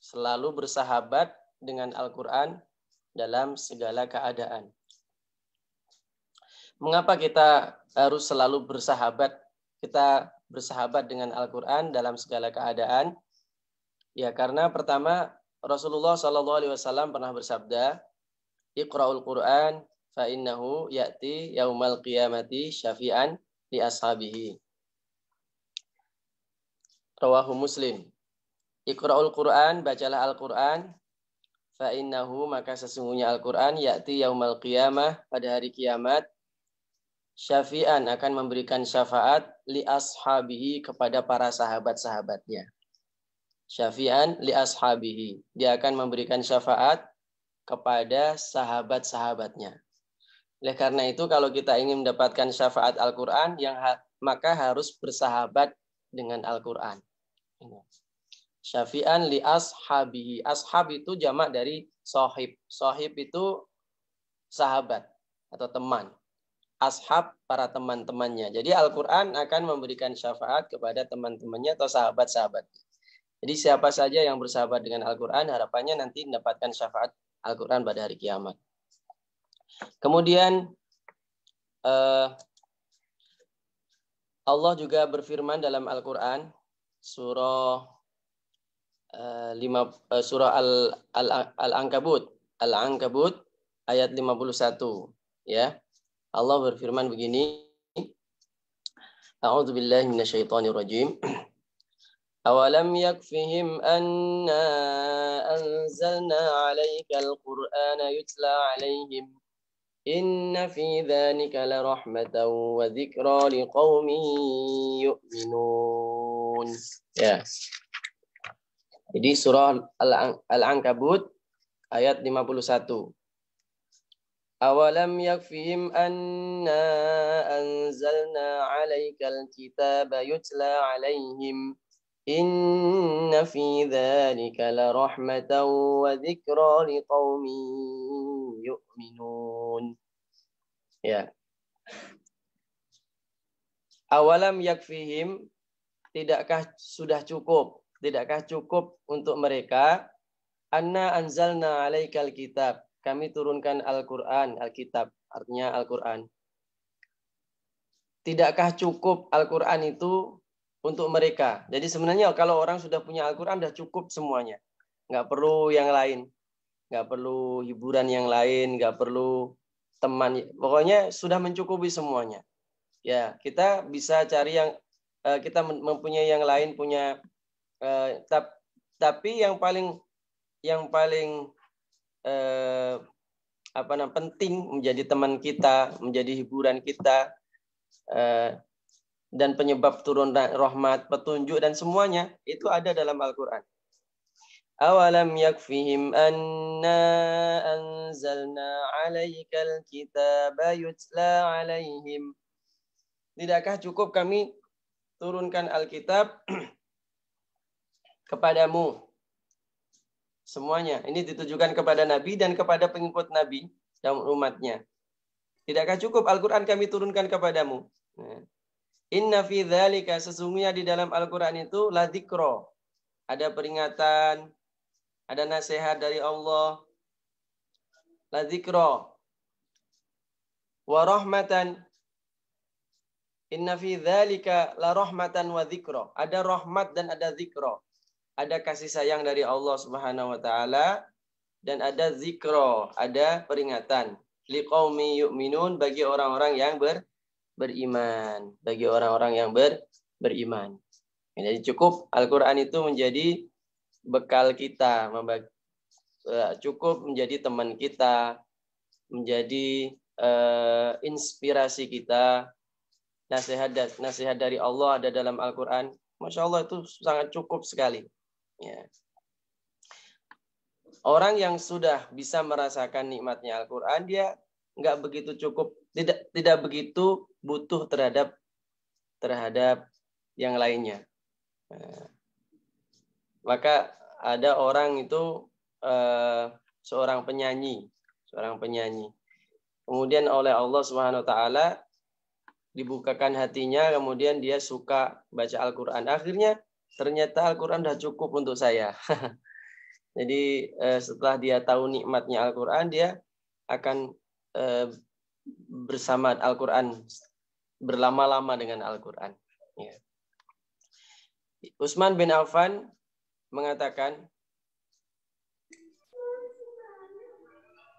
Selalu bersahabat dengan Al-Quran dalam segala keadaan. Mengapa kita harus selalu bersahabat? Kita bersahabat dengan Al-Quran dalam segala keadaan. Ya, karena pertama Rasulullah SAW pernah bersabda, Iqra'ul Quran fa innahu ya'ti yaumal qiyamati syafi'an li ashabihi. Rawahu Muslim. Iqra'ul Quran, bacalah Al-Quran, fa innahu, maka sesungguhnya Al-Quran, ya'ti yaumal qiyamah, pada hari kiamat, syafi'an, akan memberikan syafaat li ashabihi, kepada para sahabat-sahabatnya. Syafi'an li ashabihi, dia akan memberikan syafaat kepada sahabat-sahabatnya. Oleh karena itu, kalau kita ingin mendapatkan syafaat Al-Quran, maka harus bersahabat dengan Al-Quran. Syafi'an li ashabihi. Ashab itu jamak dari sahib. Sahib itu sahabat atau teman. Ashab, para teman-temannya. Jadi Al-Quran akan memberikan syafaat kepada teman-temannya atau sahabat-sahabatnya. Jadi siapa saja yang bersahabat dengan Al-Quran, harapannya nanti mendapatkan syafaat Al-Quran pada hari kiamat. Kemudian Allah juga berfirman dalam Al-Quran, surah Al-Ankabut ayat 51, ya. Allah berfirman begini, A'udzubillahi minasyaitonirrajim. Awalam yakfihim anna anzalna 'alaikal Qur'ana yutla 'alaihim inna fi dzalika la rahmatan wa dzikra liqaumin yu'minun. Ya. Jadi surah Al-Ankabut ayat 51. Awalam yakfihim anna anzalna 'alaikal kitaba yutla 'alaihim inna fi dzalika la rahmatan wa dzikra liqaumin yu'minun. Ya. Awalam yakfihim, tidakkah sudah cukup? Tidakkah cukup untuk mereka? Anna anzalna 'alaikal kitab, kami turunkan Al-Quran, Alkitab, artinya Al-Quran. Tidakkah cukup Al-Quran itu untuk mereka? Jadi sebenarnya kalau orang sudah punya Al-Quran, sudah cukup semuanya. nggak perlu yang lain, nggak perlu hiburan yang lain, nggak perlu teman, pokoknya sudah mencukupi semuanya. Ya, kita bisa cari yang kita mempunyai yang lain, punya tapi yang paling penting menjadi teman kita, menjadi hiburan kita, dan penyebab turun rahmat, petunjuk dan semuanya itu ada dalam Al-Qur'an. Awalam yakfihim anna anzalna 'alaikal kitaba yutla 'alaihim. Tidakkah cukup kami turunkan Alkitab kepadamu? Semuanya. Ini ditujukan kepada Nabi dan kepada pengikut Nabi dan umatnya. Tidakkah cukup Al-Quran kami turunkan kepadamu? Inna fi dzalika, sesungguhnya di dalam Al-Quran itu la dzikra. Ada peringatan, ada nasihat dari Allah. La dzikra. Wa rahmatan. Inna fi dzalika la rahmatan wa dzikra. Ada rahmat dan ada dzikra. Ada kasih sayang dari Allah Subhanahu wa taala dan ada dzikra, ada peringatan. Liqaumi yu'minun, bagi orang-orang yang beriman, bagi orang-orang yang beriman. Jadi cukup Al-Qur'an itu menjadi bekal kita, cukup menjadi teman kita, menjadi inspirasi kita. Nasihat dari Allah ada dalam Al-Quran. Masya Allah, itu sangat cukup sekali. Ya. Orang yang sudah bisa merasakan nikmatnya Al-Quran, dia nggak begitu cukup, tidak begitu butuh terhadap yang lainnya. Maka ada orang itu seorang penyanyi. Kemudian oleh Allah Subhanahu wa taala dibukakan hatinya, kemudian dia suka baca Al-Quran. Akhirnya ternyata Al-Quran sudah cukup untuk saya. Jadi setelah dia tahu nikmatnya Al-Quran, dia akan bersama Al-Quran, berlama-lama dengan Al-Quran. Ya. Utsman bin Affan mengatakan,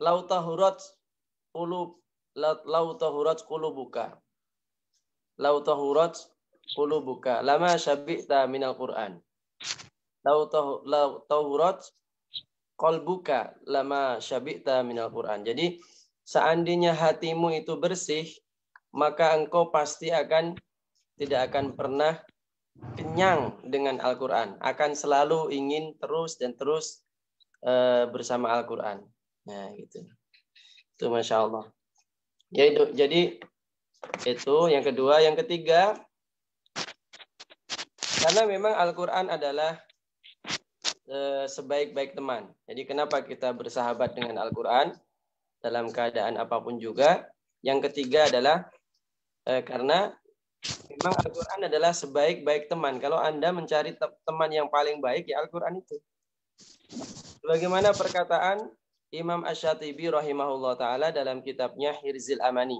lau tahurat qulubuka lama syabi'ta minal Qur'an. Lau tahurat qalbuka lama syabi'ta minal Qur'an. Jadi seandainya hatimu itu bersih, maka engkau pasti tidak akan pernah kenyang dengan Al-Quran. Akan selalu ingin terus dan terus bersama Al-Quran. Nah, gitu. Itu Masya Allah. Jadi itu yang kedua. Yang ketiga, karena memang Al-Quran adalah sebaik-baik teman. Jadi kenapa kita bersahabat dengan Al-Quran dalam keadaan apapun juga. Yang ketiga adalah karena memang Al-Quran adalah sebaik-baik teman. Kalau Anda mencari teman yang paling baik, ya Al-Quran itu. Bagaimana perkataan Imam Asy-Syatibi rahimahullah ta'ala dalam kitabnya Hirzil Amani.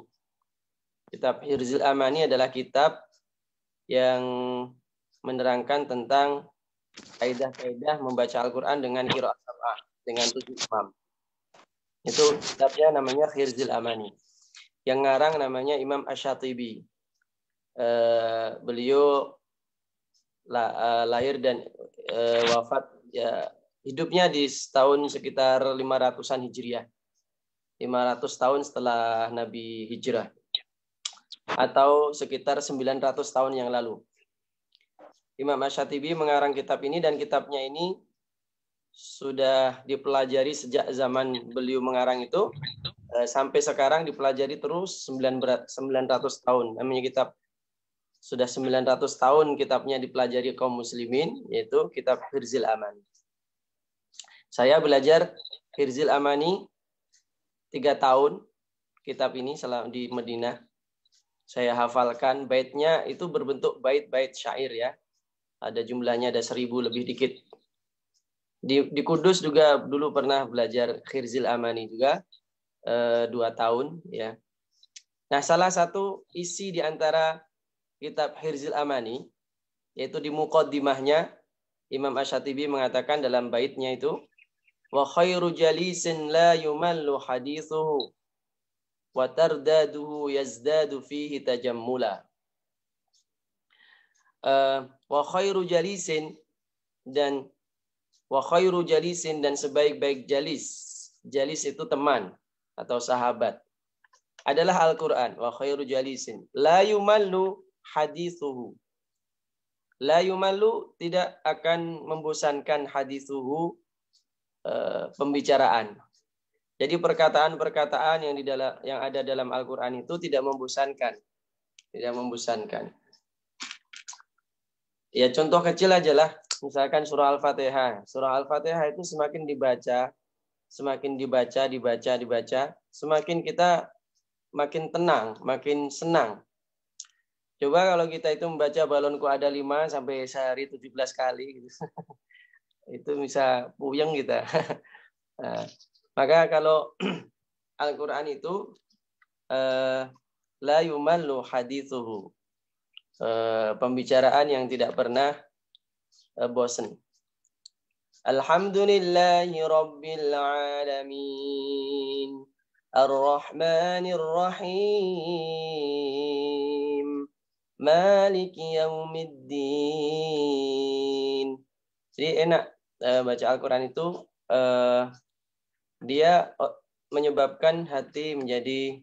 Kitab Hirzil Amani adalah kitab yang menerangkan tentang kaidah-kaidah membaca Al-Quran dengan qiraat sab'ah, dengan 7 imam. Itu kitabnya namanya Hirzil Amani. Yang ngarang namanya Imam Asy-Syatibi. Beliau lahir dan wafat, ya, hidupnya di tahun sekitar 500-an Hijriah. 500 tahun setelah Nabi hijrah. Atau sekitar 900 tahun yang lalu. Imam Asy-Syatibi mengarang kitab ini, dan kitabnya ini sudah dipelajari sejak zaman beliau mengarang itu sampai sekarang, dipelajari terus 900 tahun. Namanya kitab sudah 900 tahun kitabnya dipelajari kaum muslimin, yaitu kitab Hirzil Amani. Saya belajar Hirzil Amani 3 tahun kitab ini selama di Madinah. Saya hafalkan baitnya, itu berbentuk bait-bait syair, ya. Ada jumlahnya, ada 1000 lebih dikit. Di Kudus juga dulu pernah belajar Hirzil Amani juga 2 tahun, ya. Nah, salah satu isi di antara kitab Hirzil Amani, yaitu di muqaddimahnya, Imam Asy-Syatibi mengatakan dalam baitnya itu, wa khairu jalisin la yumallu hadithuhu wa tardaduhu yazdadu fihi tajammula. Wa khairu jalisin dan sebaik-baik jalis. Jalis itu teman atau sahabat. Adalah Al-Qur'an. Wa khairu jalisin la yumallu hadithuhu. La yumallu tidak akan membosankan hadithuhu pembicaraan. Jadi perkataan-perkataan yang ada dalam Al-Qur'an itu tidak membosankan. Tidak membosankan. Ya contoh kecil aja lah. Misalkan surah Al-Fatihah. Surah Al-Fatihah itu semakin dibaca, semakin kita makin tenang, makin senang. Coba kalau kita itu membaca balonku ada 5 sampai sehari 17 kali gitu. Itu bisa puyeng kita. Nah, maka kalau Al-Qur'an itu la yumallu hadithuhu. Pembicaraan yang tidak pernah bosan. Alhamdulillahi rabbil alamin. Ar-Rahmanir Rahim. Maliki yaumiddin. Jadi enak baca Al-Quran itu dia menyebabkan hati menjadi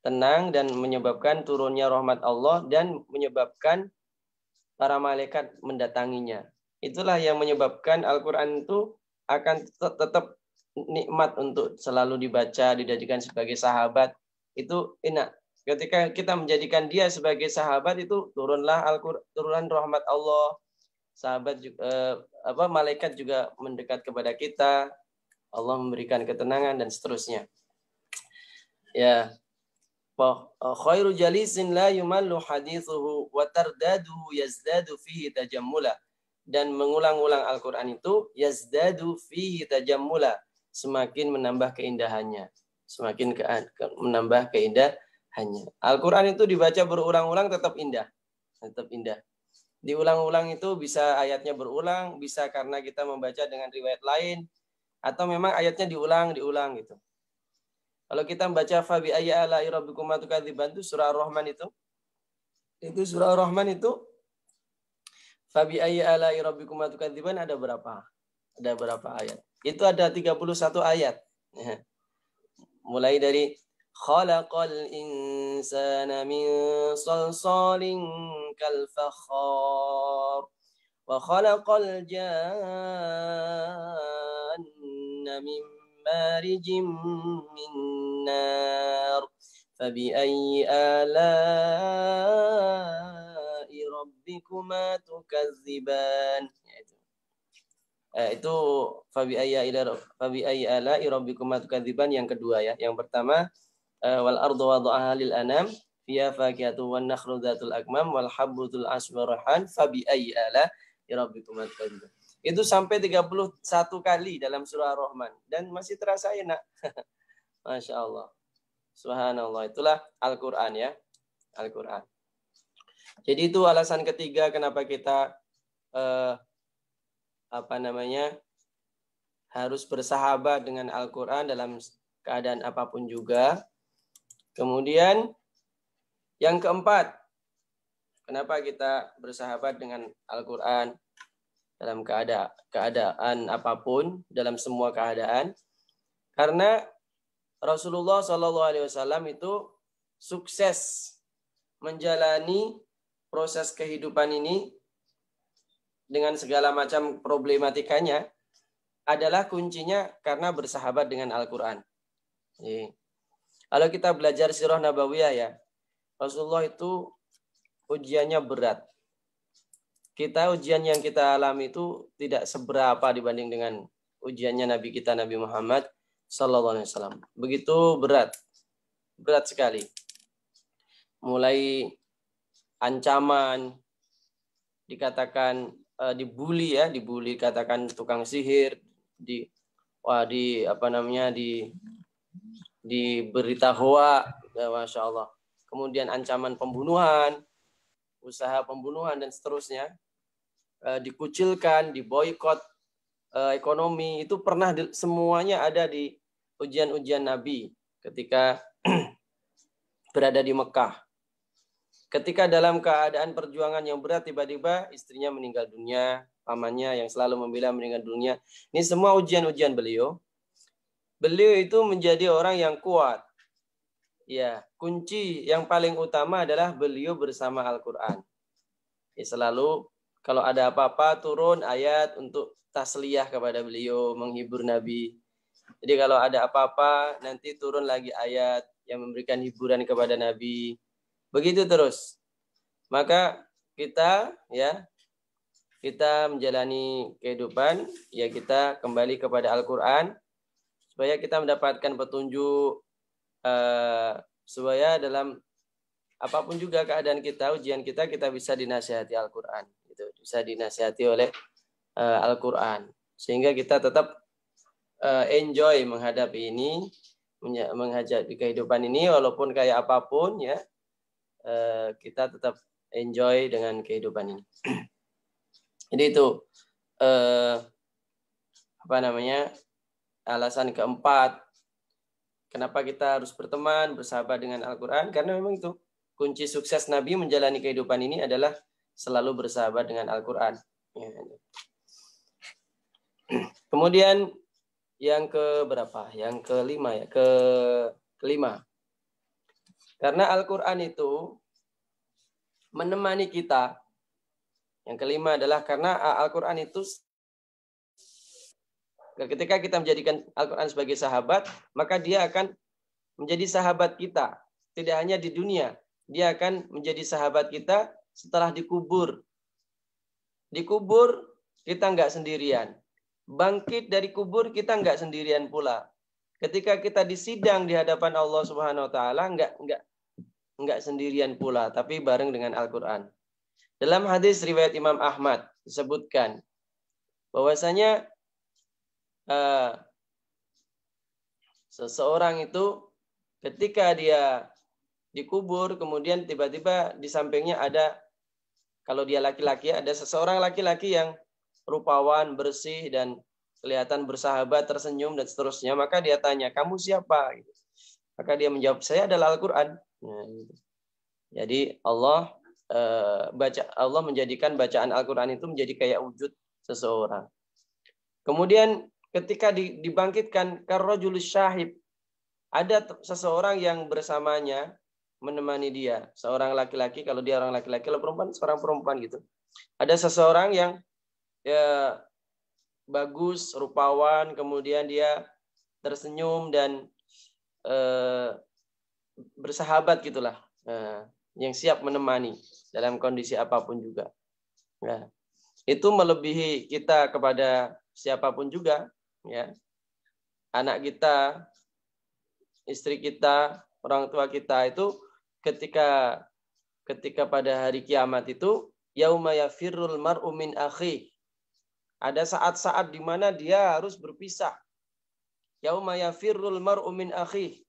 tenang dan menyebabkan turunnya rahmat Allah dan menyebabkan para malaikat mendatanginya. Itulah yang menyebabkan Al-Quran itu akan tetap nikmat untuk selalu dibaca, dijadikan sebagai sahabat. Itu enak. Ketika kita menjadikan dia sebagai sahabat itu turunlah turunan rahmat Allah. Sahabat juga, malaikat juga mendekat kepada kita. Allah memberikan ketenangan dan seterusnya. Ya. Khairu jalisin la yumallu hadithuhu wa tardaduhu yazdadu fihi tajammula. Dan mengulang-ulang Al-Qur'an itu yazdadu fihi tajammula, semakin menambah keindahannya, semakin menambah keindahannya. Al-Qur'an itu dibaca berulang-ulang tetap indah. Tetap indah. Diulang-ulang itu bisa ayatnya berulang, bisa karena kita membaca dengan riwayat lain, atau memang ayatnya diulang gitu. Kalau kita membaca fa bi ayyi ala'i rabbikuma tukadziban itu surah Ar-Rahman itu. Itu surah Ar-Rahman itu fa bi ayyi ala'i rabbikuma tukadziban ada berapa? Ada berapa ayat? Itu ada 31 ayat. Mulai dari khalaqal insana min salsalin kal fakhar wa khalaqal janna min marijim min nar fabi'ayyi ala'i rabbikuma tukadziban. Itu fabi'ayyi ala'i rabbikuma tukadziban yang kedua ya. Yang pertama wal ardu wada'aha lil anam fiha fakihatun wan nakhlu dzatul akmam wal habbutul asbarahan fabi'ayyi ala'i rabbikuma tukadziban. Itu sampai 31 kali dalam surah Ar-Rahman. Dan masih terasa enak. Masya Allah. Subhanallah. Itulah Al-Quran ya. Al-Quran. Jadi itu alasan ketiga kenapa kita harus bersahabat dengan Al-Quran dalam keadaan apapun juga. Kemudian yang keempat, kenapa kita bersahabat dengan Al-Quran dalam keadaan apapun, dalam semua keadaan? Karena Rasulullah SAW itu sukses menjalani proses kehidupan ini dengan segala macam problematikanya adalah kuncinya karena bersahabat dengan Al-Quran. Kalau kita belajar sirah nabawiyah ya, Rasulullah itu ujiannya berat. Ujian yang kita alami itu tidak seberapa dibanding dengan ujiannya Nabi kita Nabi Muhammad SAW. Begitu berat sekali. Mulai ancaman, dikatakan dibully, katakan tukang sihir, diberita hoa, ya, Masya Allah. Kemudian ancaman pembunuhan, usaha pembunuhan dan seterusnya. dikucilkan, diboikot ekonomi, itu pernah semuanya ada di ujian-ujian Nabi ketika berada di Mekah. Ketika dalam keadaan perjuangan yang berat, tiba-tiba istrinya meninggal dunia, pamannya yang selalu membela meninggal dunia. Ini semua ujian-ujian beliau. Beliau itu menjadi orang yang kuat. Ya, kunci yang paling utama adalah beliau bersama Al-Quran. Ya, selalu kalau ada apa-apa turun ayat untuk tasliyah kepada beliau, menghibur Nabi. Jadi kalau ada apa-apa nanti turun lagi ayat yang memberikan hiburan kepada Nabi. Begitu terus. Maka kita menjalani kehidupan, ya kita kembali kepada Al-Quran supaya kita mendapatkan petunjuk, supaya dalam apapun juga keadaan kita, ujian kita bisa dinasihati Al-Quran. Gitu. Bisa dinasihati oleh Al-Quran. Sehingga kita tetap enjoy menghadapi ini, menghadapi kehidupan ini, walaupun kayak apapun ya, kita tetap enjoy dengan kehidupan ini. Jadi itu alasan keempat kenapa kita harus berteman, bersahabat dengan Al-Quran, karena memang itu kunci sukses Nabi menjalani kehidupan ini adalah selalu bersahabat dengan Al-Quran. Kemudian yang keberapa? Yang kelima ya, kelima. Karena Al-Quran itu menemani kita. Yang kelima adalah karena Al-Quran itu, ketika kita menjadikan Al-Quran sebagai sahabat, maka dia akan menjadi sahabat kita. Tidak hanya di dunia, dia akan menjadi sahabat kita setelah dikubur. Dikubur, kita nggak sendirian. Bangkit dari kubur, kita nggak sendirian pula. Ketika kita disidang di hadapan Allah Subhanahu Wa Taala, nggak sendirian pula, tapi bareng dengan Al-Quran. Dalam hadis riwayat Imam Ahmad disebutkan bahwasanya seseorang itu ketika dia dikubur, kemudian tiba-tiba di sampingnya ada, kalau dia laki-laki, ada seseorang laki-laki yang rupawan, bersih, dan kelihatan bersahabat, tersenyum, dan seterusnya. Maka dia tanya, kamu siapa? Maka dia menjawab, saya adalah Al-Quran. Nah, jadi Allah menjadikan bacaan Al-Quran itu menjadi kayak wujud seseorang. Kemudian ketika dibangkitkan karrajulus syahib, ada seseorang yang bersamanya menemani dia, seorang laki-laki, kalau dia orang laki-laki, kalau perempuan seorang perempuan gitu. Ada seseorang yang ya bagus, rupawan, kemudian dia tersenyum dan bersahabat gitulah, yang siap menemani dalam kondisi apapun juga. Nah, itu melebihi kita kepada siapapun juga, ya. Anak kita, istri kita, orang tua kita itu ketika pada hari kiamat itu yauma yafirrul mar'u min akhi. Ada saat-saat di mana dia harus berpisah. Yauma yafirrul mar'u min akhi.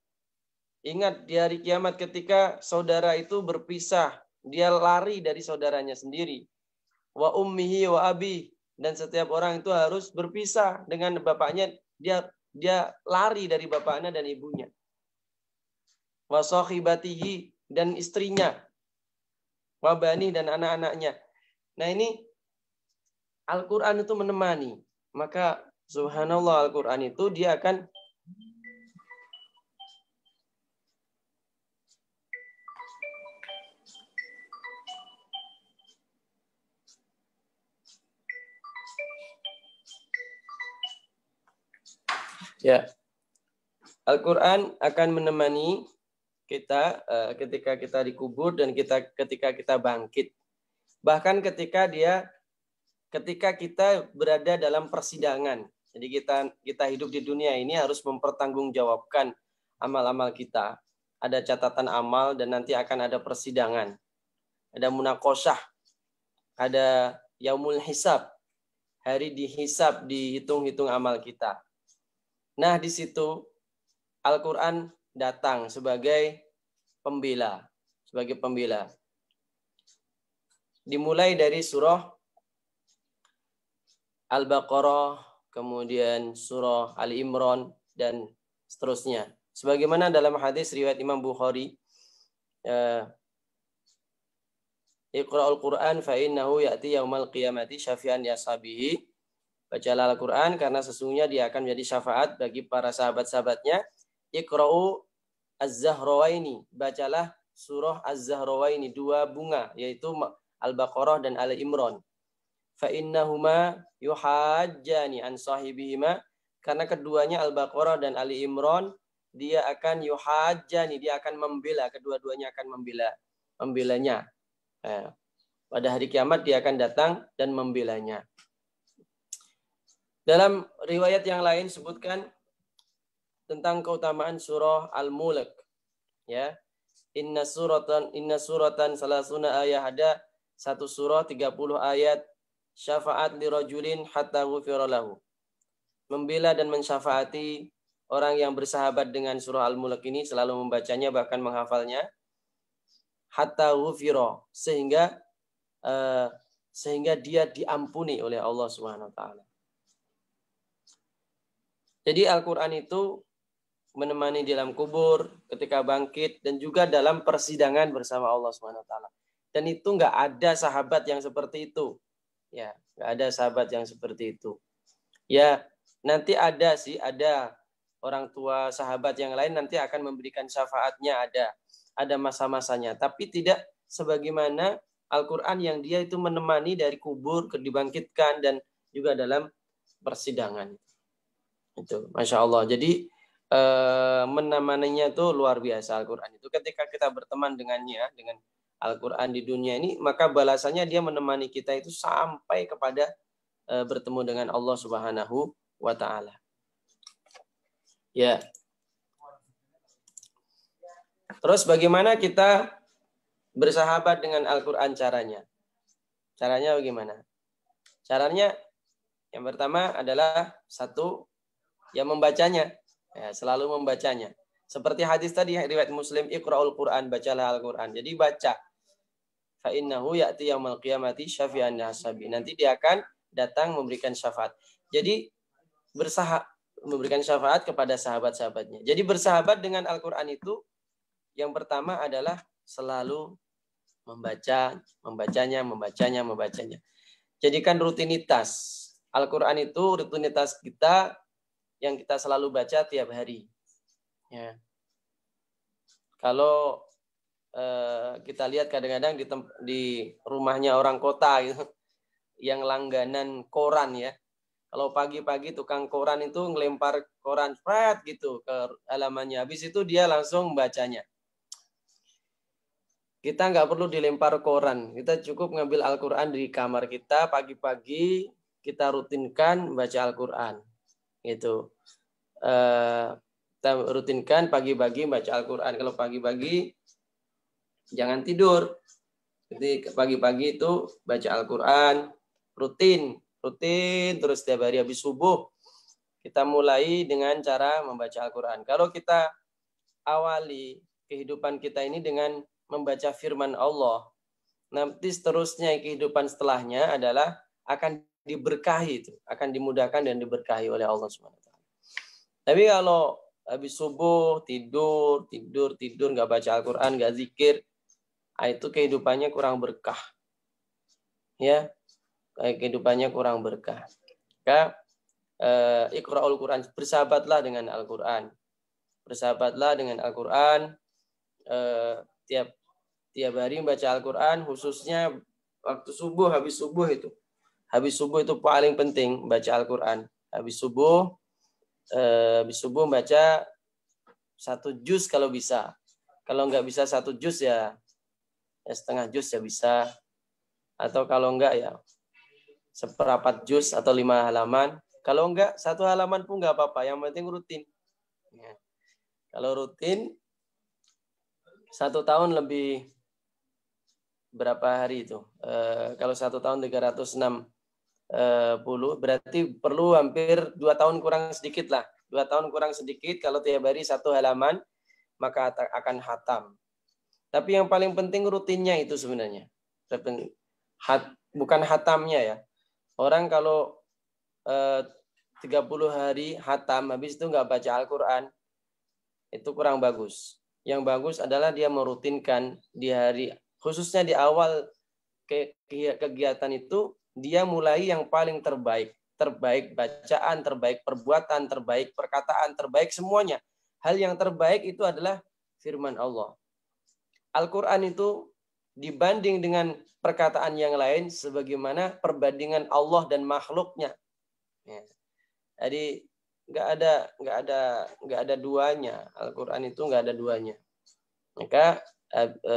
Ingat di hari kiamat ketika saudara itu berpisah, dia lari dari saudaranya sendiri. Wa ummihi wa abi, dan setiap orang itu harus berpisah dengan bapaknya, dia lari dari bapaknya dan ibunya. Wa sahibatihi, dan istrinya. Wa bani, dan anak-anaknya. Nah, ini Al-Quran itu menemani. Maka subhanallah, Al-Quran itu dia akan ya, Al-Quran akan menemani kita ketika kita dikubur dan ketika kita bangkit. Bahkan ketika kita berada dalam persidangan. Jadi kita hidup di dunia ini harus mempertanggungjawabkan amal-amal kita. Ada catatan amal dan nanti akan ada persidangan. Ada munaqosyah. Ada yaumul hisab. Hari dihisab, dihitung-hitung amal kita. Nah, di situ Al-Quran datang sebagai pembela. Dimulai dari surah Al-Baqarah, kemudian surah Ali Imran, dan seterusnya. Sebagaimana dalam hadis riwayat Imam Bukhari, Iqra'ul Qur'an fa innahu ya'ti yaumal qiyamati syafi'an li ashabihi. Bacalah Al-Qur'an karena sesungguhnya dia akan menjadi syafaat bagi para sahabat-sahabatnya. Iqra'u Az-Zahrawaini. Bacalah surah Az-Zahrawaini, 2 bunga, yaitu Al-Baqarah dan Ali Imran. Fa innahuma yuhajjani an sahibihima, karena keduanya Al-Baqarah dan Ali Imran dia akan yuhajjani, dia akan membela, kedua-duanya akan membelanya. Pada hari kiamat dia akan datang dan membelanya. Dalam riwayat yang lain sebutkan tentang keutamaan surah Al-Mulk, ya. Inna suratan salasuna ayat, ada satu surah 30 ayat, syafaat li rajulin hatta ghufira lahu. Membela dan mensyafaati orang yang bersahabat dengan surah Al-Mulk ini, selalu membacanya bahkan menghafalnya, hatta ghufira, sehingga dia diampuni oleh Allah Subhanahu wa taala. Jadi Al-Qur'an itu menemani di dalam kubur, ketika bangkit, dan juga dalam persidangan bersama Allah Subhanahu wa taala. Dan itu enggak ada sahabat yang seperti itu. Ya, enggak ada sahabat yang seperti itu. Ya, nanti ada orang tua sahabat yang lain nanti akan memberikan syafaatnya, ada masa-masanya, tapi tidak sebagaimana Al-Qur'an yang dia itu menemani dari kubur ke dibangkitkan dan juga dalam persidangan. Itu, Masya Allah. Jadi menemaninya itu luar biasa Al-Qur'an itu. Ketika kita berteman dengannya, dengan Al-Qur'an di dunia ini, maka balasannya dia menemani kita itu sampai kepada bertemu dengan Allah Subhanahu wa taala. Ya. Terus bagaimana kita bersahabat dengan Al-Qur'an caranya? Caranya bagaimana? Caranya yang pertama adalah satu, ya membacanya. Ya, selalu membacanya. Seperti hadis tadi riwayat Muslim, Iqra'ul Qur'an, bacalah Al-Qur'an. Jadi baca. Fa innahu ya'ti yaumal qiyamati syafi'an li ashabi. Nanti dia akan datang memberikan syafaat. Jadi memberikan syafaat kepada sahabat-sahabatnya. Jadi bersahabat dengan Al-Qur'an itu yang pertama adalah selalu membacanya. Jadikan rutinitas. Al-Qur'an itu rutinitas kita yang kita selalu baca tiap hari. Ya. Kalau kita lihat kadang-kadang di rumahnya orang kota gitu, yang langganan koran ya. Kalau pagi-pagi tukang koran itu ngelempar koran pret gitu ke halamannya. Habis itu dia langsung bacanya. Kita nggak perlu dilempar koran. Kita cukup ngambil Al-Qur'an di kamar kita pagi-pagi, kita rutinkan baca Al-Qur'an. Gitu. Kita rutinkan pagi-pagi baca Al-Qur'an. Kalau pagi-pagi jangan tidur. Jadi pagi-pagi itu baca Al-Qur'an, rutin terus setiap hari habis subuh. Kita mulai dengan cara membaca Al-Qur'an. Kalau kita awali kehidupan kita ini dengan membaca firman Allah, nanti seterusnya kehidupan setelahnya adalah akan diberkahi itu, akan dimudahkan dan diberkahi oleh Allah Subhanahu wa taala. Tapi kalau habis subuh tidur nggak baca Al-Qur'an, nggak zikir, itu kehidupannya kurang berkah. Ya, kehidupannya kurang berkah. Maka Iqra'ul Qur'an, bersahabatlah dengan Al-Qur'an. Bersahabatlah dengan Al-Qur'an. Tiap hari membaca Al-Qur'an, khususnya waktu subuh, habis subuh itu. Habis subuh itu paling penting baca Al-Qur'an. Habis subuh baca 1 juz kalau bisa. Kalau nggak bisa 1 juz ya setengah juz ya bisa. Atau kalau enggak ya 1/4 juz atau 5 halaman. Kalau enggak 1 halaman pun nggak apa-apa. Yang penting rutin. Ya. Kalau rutin 1 tahun lebih berapa hari itu? Kalau 1 tahun 360, berarti perlu hampir 2 tahun kurang sedikit lah. 2 tahun kurang sedikit kalau tiap hari 1 halaman maka akan khatam. Tapi yang paling penting rutinnya itu sebenarnya. Bukan khatamnya ya. Orang kalau 30 hari hatam, habis itu nggak baca Al-Quran, itu kurang bagus. Yang bagus adalah dia merutinkan di hari, khususnya di awal kegiatan itu, dia mulai yang paling terbaik. Terbaik bacaan, terbaik perbuatan, terbaik perkataan, terbaik semuanya. Hal yang terbaik itu adalah firman Allah. Al-Quran itu dibanding dengan perkataan yang lain sebagaimana perbandingan Allah dan makhluknya. Ya. Jadi nggak ada duanya. Al-Quran itu nggak ada duanya. Maka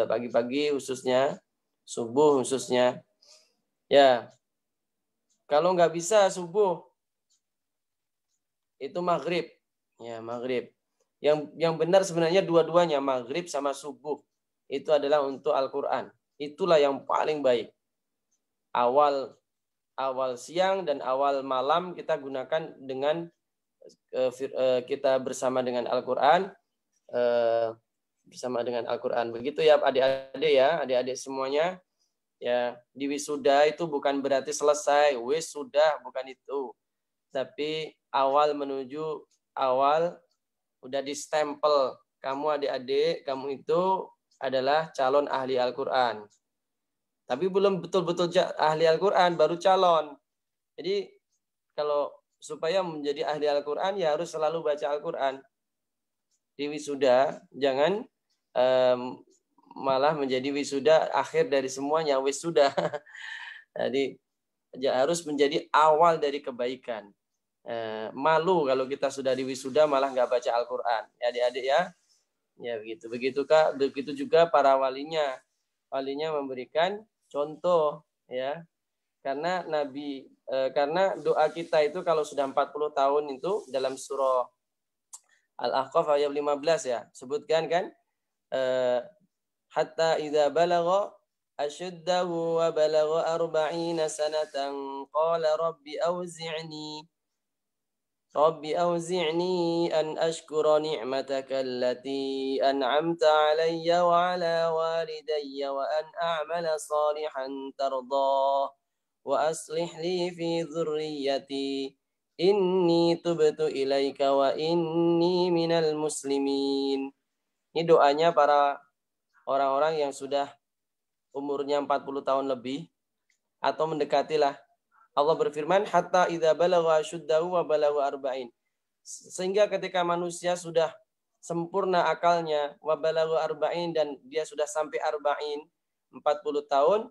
pagi-pagi khususnya, subuh khususnya, ya kalau nggak bisa subuh itu maghrib, ya maghrib. Yang benar sebenarnya dua-duanya, maghrib sama subuh itu adalah untuk Al-Quran. Itulah yang paling baik. Awal siang dan awal malam kita gunakan dengan kita bersama dengan Al-Quran, bersama dengan Al-Quran. Begitu ya adik-adik ya, adik-adik semuanya. Ya, di wisuda itu bukan berarti selesai, wisuda bukan itu. Tapi awal menuju awal udah distempel. Kamu adik-adik, kamu itu adalah calon ahli Al-Quran. Tapi belum betul-betul ahli Al-Quran, baru calon. Jadi kalau supaya menjadi ahli Al-Quran ya harus selalu baca Al-Quran. Di wisuda jangan malah menjadi wisuda akhir dari semuanya, wisuda. Jadi harus menjadi awal dari kebaikan. Malu kalau kita sudah di wisuda malah nggak baca Al-Quran. Ya adik-adik ya. Ya begitu. Begitu Kak, begitu juga para walinya. Walinya memberikan contoh ya. Karena karena doa kita itu kalau sudah 40 tahun itu dalam surah Al-Ahqaf ayat 15 ya. Sebutkan kan hatta idza balagha ashuddahu wa balagha 40 sanatan qala rabbi awzi'ni an ashkura ni'mataka allati an'amta 'alayya wa 'ala walidayya wa an a'mala salihan tardah wa aslih li fi dhurriyyati inni tubtu ilaika wa inni minal muslimin. Ini doanya para orang-orang yang sudah umurnya 40 tahun lebih atau mendekatilah. Allah berfirman hatta idza balagha ashuddahu wa balagha 40. Sehingga ketika manusia sudah sempurna akalnya wa balagha 40 dan dia sudah sampai 40 tahun,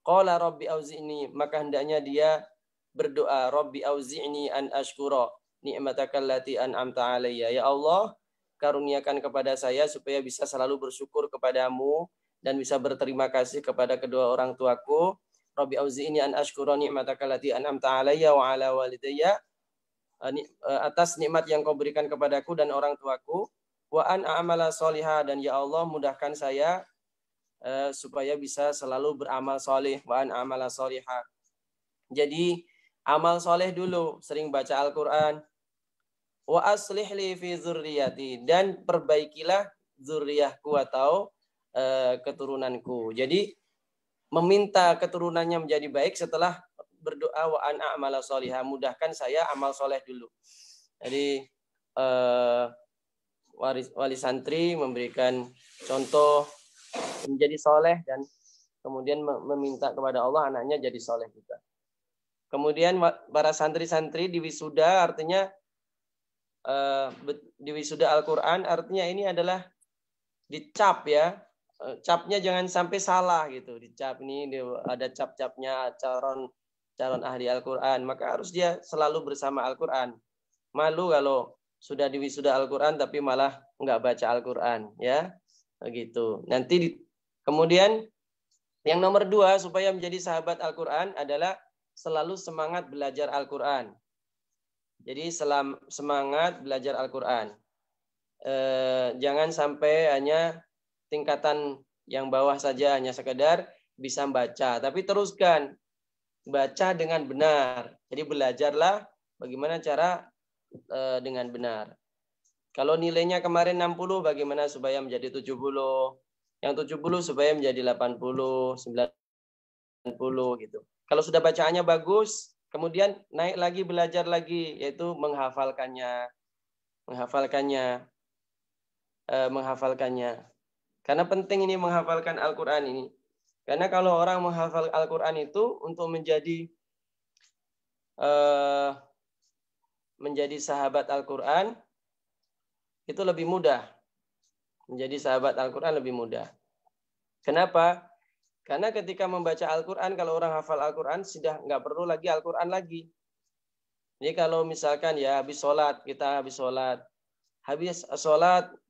qala rabbi auzi'ni, maka hendaknya dia berdoa, rabbi auzi'ni an ashkura ni'mataka allati an'amta 'alayya. Ya Allah, karuniakan kepada saya supaya bisa selalu bersyukur kepadamu dan bisa berterima kasih kepada kedua orang tuaku. Rabbi auzi'ni an ashkura ni'mataka allati an'amta 'alayya wa 'ala walidayya, atas nikmat yang kau berikan kepadaku dan orang tuaku. Wa an a'mala sholiha, dan ya Allah mudahkan saya supaya bisa selalu beramal soleh. Wa an a'mala sholiha. Jadi amal soleh dulu, sering baca Al-Quran. Wa aslih li fi dzurriyyati, dan perbaikilah zuriyahku atau keturunanku. Jadi meminta keturunannya menjadi baik setelah berdoa wa an a'mala sholihah, mudahkan saya amal soleh dulu. Jadi wali santri memberikan contoh menjadi soleh dan kemudian meminta kepada Allah anaknya jadi soleh juga. Kemudian para santri-santri di wisuda, artinya di wisuda Al-Quran, artinya ini adalah dicap ya. Capnya jangan sampai salah gitu. Dicap ini ada cap-capnya calon ahli Al-Quran. Maka harus dia selalu bersama Al-Quran. Malu kalau sudah di wisuda Al-Quran tapi malah nggak baca Al-Quran ya. Begitu. Nanti kemudian yang nomor 2 supaya menjadi sahabat Al-Quran adalah selalu semangat belajar Al-Quran. Jadi semangat belajar Al-Quran. Jangan sampai hanya tingkatan yang bawah saja, hanya sekedar bisa baca. Tapi teruskan. Baca dengan benar. Jadi belajarlah bagaimana cara dengan benar. Kalau nilainya kemarin 60, bagaimana supaya menjadi 70. Yang 70 supaya menjadi 80, 90 gitu. Kalau sudah bacaannya bagus, Kemudian naik lagi belajar lagi, yaitu menghafalkannya. Menghafalkannya. Karena penting ini menghafalkan Al-Quran ini. Karena kalau orang menghafal Al-Quran itu untuk menjadi sahabat Al-Quran itu lebih mudah. Menjadi sahabat Al-Quran lebih mudah. Kenapa? Karena ketika membaca Al-Quran, kalau orang hafal Al-Quran, sudah nggak perlu lagi Al-Quran lagi. Jadi kalau misalkan ya habis sholat,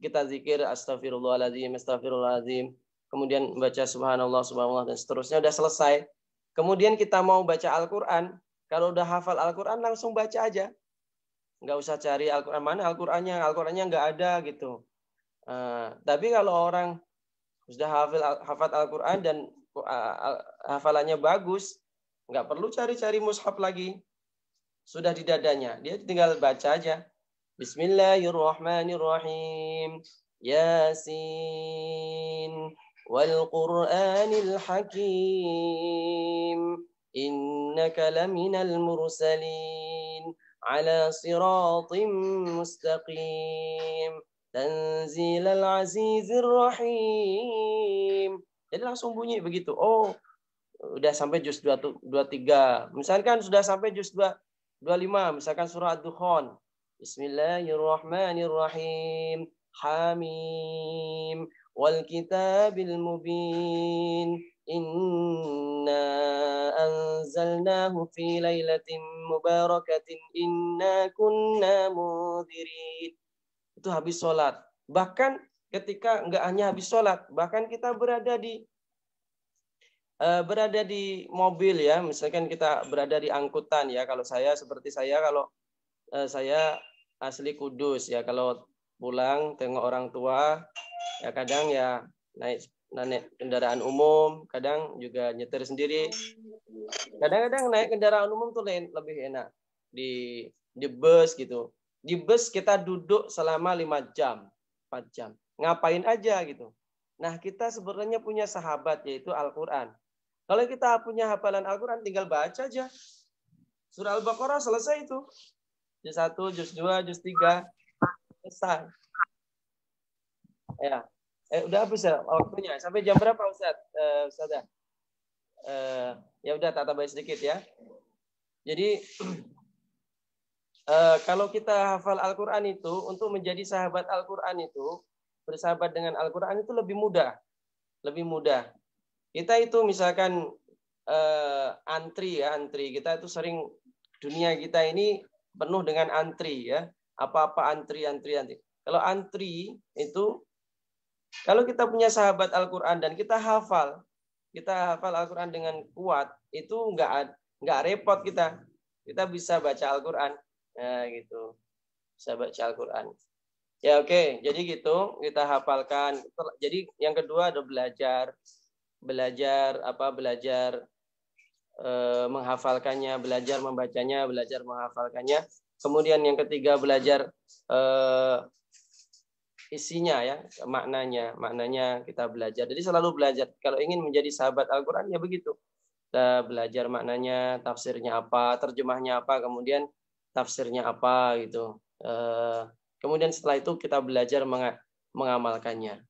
kita zikir astagfirullahaladzim, kemudian baca subhanallah, subhanallah, dan seterusnya, udah selesai. Kemudian kita mau baca Al-Quran, kalau udah hafal Al-Quran langsung baca aja. Nggak usah cari Al-Quran, mana Al-Qurannya nggak ada gitu. Tapi kalau orang sudah hafal Al-Quran dan hafalannya bagus, nggak perlu cari-cari mushaf lagi. Sudah di dadanya, dia tinggal baca aja. Bismillahirrahmanirrahim. Yasin wal Qur'anil Hakim. Innaka laminal mursalin ala siratim mustaqim. Tanzilal azizir rahim. Jadi langsung bunyi begitu. Oh, udah sampai juz 23. Misalkan sudah sampai juz 25, misalkan surah Ad-Dukhan. Bismillahirrahmanirrahim. Hamim. Wal kitabil mubin. Inna anzalnahu fi lailatin mubarakatin. Inna kunna mudhirin. Itu habis sholat. Bahkan ketika enggak hanya habis sholat, bahkan kita berada di mobil ya, misalkan kita berada di angkutan ya. Kalau saya saya asli Kudus ya, kalau pulang tengok orang tua ya kadang ya naik kendaraan umum, kadang juga nyetir sendiri. Kadang-kadang naik kendaraan umum tuh lebih enak di bus gitu. Di bus kita duduk selama 5 jam, 4 jam. Ngapain aja gitu. Nah, kita sebenarnya punya sahabat yaitu Al-Quran. Kalau kita punya hafalan Al-Quran, tinggal baca aja. Surah Al-Baqarah selesai itu. Juz 1, juz 2, juz 3. Selesai. Ya. Udah habis ya waktunya. Sampai jam berapa Ustaz? Ustazah? Ya udah tak tambahin sedikit ya. Jadi kalau kita hafal Al-Quran itu, untuk menjadi sahabat Al-Quran itu, bersahabat dengan Al-Quran itu lebih mudah. Lebih mudah. Kita itu misalkan antri kita itu sering, dunia kita ini penuh dengan antri ya, apa-apa antri. Kalau antri itu, kalau kita punya sahabat Al-Quran dan kita hafal Al-Quran dengan kuat, itu nggak repot kita bisa baca Al-Quran gitu, bisa baca Al-Quran. Ya oke. Jadi gitu kita hafalkan. Jadi yang kedua ada belajar menghafalkannya, belajar membacanya, belajar menghafalkannya. Kemudian yang ketiga belajar isinya ya, maknanya kita belajar. Jadi selalu belajar. Kalau ingin menjadi sahabat Al-Quran ya begitu. Kita belajar maknanya, tafsirnya apa, terjemahnya apa, kemudian tafsirnya apa gitu. Kemudian setelah itu kita belajar mengamalkannya.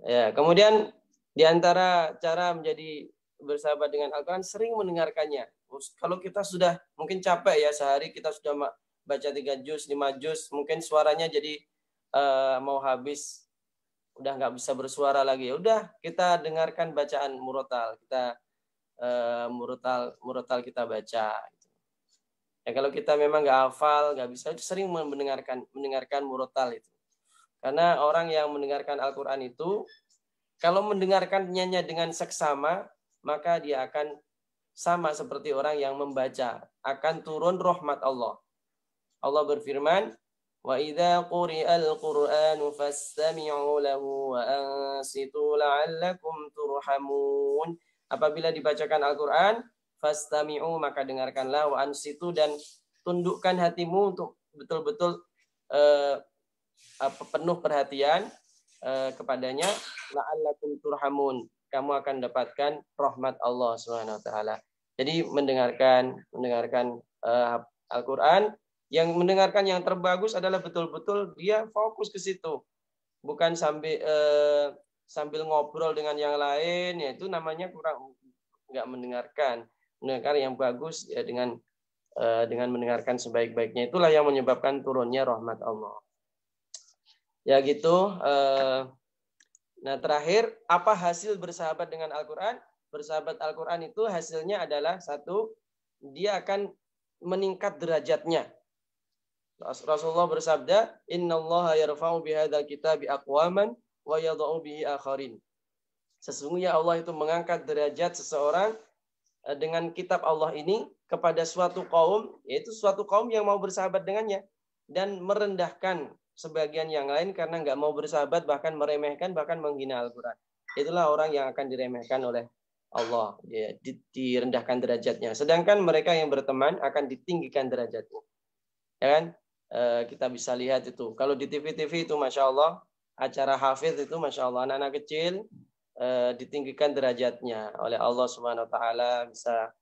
Ya, kemudian di antara cara menjadi bersahabat dengan Al-Quran, sering mendengarkannya. Kalau kita sudah mungkin capek ya, sehari kita sudah baca 3 juz, 5 juz, mungkin suaranya jadi mau habis, udah nggak bisa bersuara lagi. Udah, kita dengarkan bacaan murotal, kita murotal kita baca. Ya kalau kita memang nggak hafal, nggak bisa, sering mendengarkan murotal itu. Karena orang yang mendengarkan Al-Quran itu, kalau mendengarkannya dengan seksama, maka dia akan sama seperti orang yang membaca. Akan turun rahmat Allah. Allah berfirman, wa idza quri'al Qur'anu fastami'u lahu wa ansitu la'allakum turhamun. Apabila dibacakan Al-Quran, fastami'u, maka dengarkanlah, wa ansitu, dan tundukkan hatimu untuk betul-betul penuh perhatian kepadanya, la'allakum turhamun, kamu akan dapatkan rahmat Allah Subhanahu wa taala. Jadi mendengarkan Al-Quran, yang mendengarkan yang terbagus adalah betul-betul dia fokus ke situ, bukan sambil ngobrol dengan yang lain, ya itu namanya kurang, nggak mendengarkan. Mendengarkan yang bagus ya dengan mendengarkan sebaik-baiknya, itulah yang menyebabkan turunnya rahmat Allah. Ya gitu. Nah terakhir, apa hasil bersahabat dengan Al-Quran? Bersahabat Al-Quran itu hasilnya adalah satu, dia akan meningkat derajatnya. Rasulullah bersabda, Innallaha yarfa'u bihadzal kitabi aqwaman wa yadha'u bihi akharin. Sesungguhnya Allah itu mengangkat derajat seseorang dengan kitab Allah ini kepada suatu kaum, yaitu suatu kaum yang mau bersahabat dengannya, dan merendahkan sebagian yang lain karena nggak mau bersahabat, bahkan meremehkan, bahkan menghina Al-Quran. Itulah orang yang akan diremehkan oleh Allah, ya, direndahkan derajatnya. Sedangkan mereka yang berteman akan ditinggikan derajatnya. Ya kan? Kita bisa lihat itu. Kalau di TV-TV itu Masya Allah, acara hafidz itu Masya Allah, anak-anak kecil ditinggikan derajatnya oleh Allah Subhanahu Wa Taala, bisa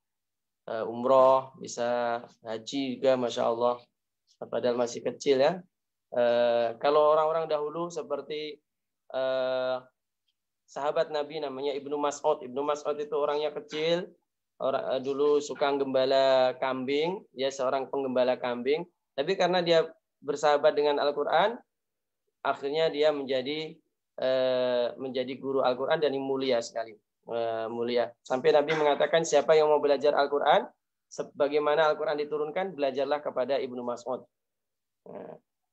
umroh, bisa haji juga Masya Allah, padahal masih kecil ya. Kalau orang-orang dahulu seperti sahabat Nabi namanya Ibnu Mas'ud. Ibnu Mas'ud itu orangnya kecil, dulu suka gembala kambing, dia seorang penggembala kambing. Tapi karena dia bersahabat dengan Al-Quran, akhirnya dia menjadi guru Al-Quran dan mulia sekali. Mulia. Sampai Nabi mengatakan siapa yang mau belajar Al-Quran, sebagaimana Al-Quran diturunkan, belajarlah kepada Ibnu Mas'ud.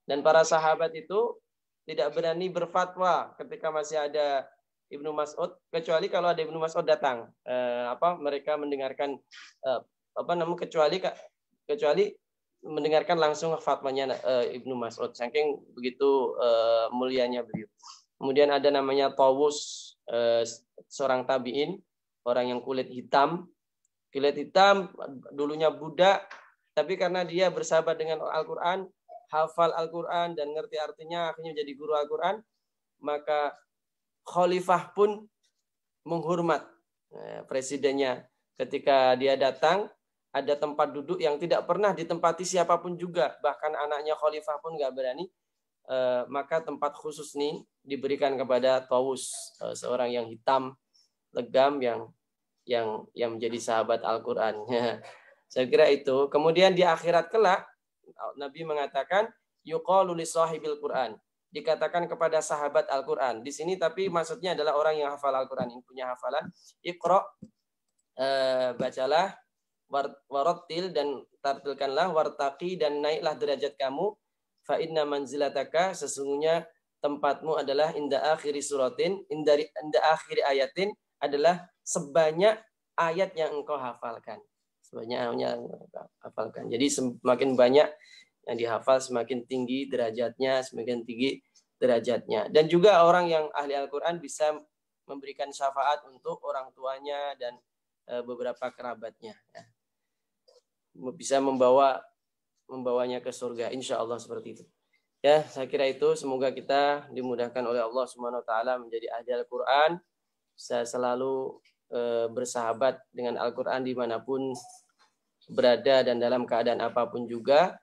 Dan para sahabat itu tidak berani berfatwa ketika masih ada Ibnu Mas'ud, kecuali kalau ada Ibnu Mas'ud datang. Mereka mendengarkan kecuali mendengarkan langsung fatwanya Ibnu Mas'ud, saking begitu mulianya beliau. Kemudian ada namanya Tawus, seorang tabi'in, orang yang kulit hitam, dulunya budak, tapi karena dia bersahabat dengan Al-Quran, hafal Al-Quran dan ngerti artinya, akhirnya jadi guru Al-Quran, maka khalifah pun menghormat presidennya. Ketika dia datang, ada tempat duduk yang tidak pernah ditempati siapapun juga, bahkan anaknya khalifah pun nggak berani, maka tempat khusus nih diberikan kepada Tawus, seorang yang hitam, legam, yang menjadi sahabat Al-Quran. Saya kira itu. Kemudian di akhirat kelak, Nabi mengatakan, yuqalu li sahibil Quran, dikatakan kepada sahabat Al-Quran. Di sini tapi maksudnya adalah orang yang hafal Al-Quran, yang punya hafalan. Iqra, bacalah, warattil, dan tartilkanlah, wartaqi, dan naiklah derajat kamu, fa inna manzilataka, sesungguhnya tempatmu adalah inda akhiri suratin, inda akhiri ayatin, adalah sebanyak ayat yang engkau hafalkan. Sebanyak ayat yang engkau hafalkan. Jadi semakin banyak yang dihafal, semakin tinggi derajatnya, semakin tinggi derajatnya. Dan juga orang yang ahli Al-Quran bisa memberikan syafaat untuk orang tuanya dan beberapa kerabatnya. Ya. Bisa membawanya ke surga, insya Allah seperti itu. Ya, saya kira itu. Semoga kita dimudahkan oleh Allah Subhanahu Wa Taala menjadi ahli Al-Quran, bisa selalu bersahabat dengan Al-Quran dimanapun berada dan dalam keadaan apapun juga,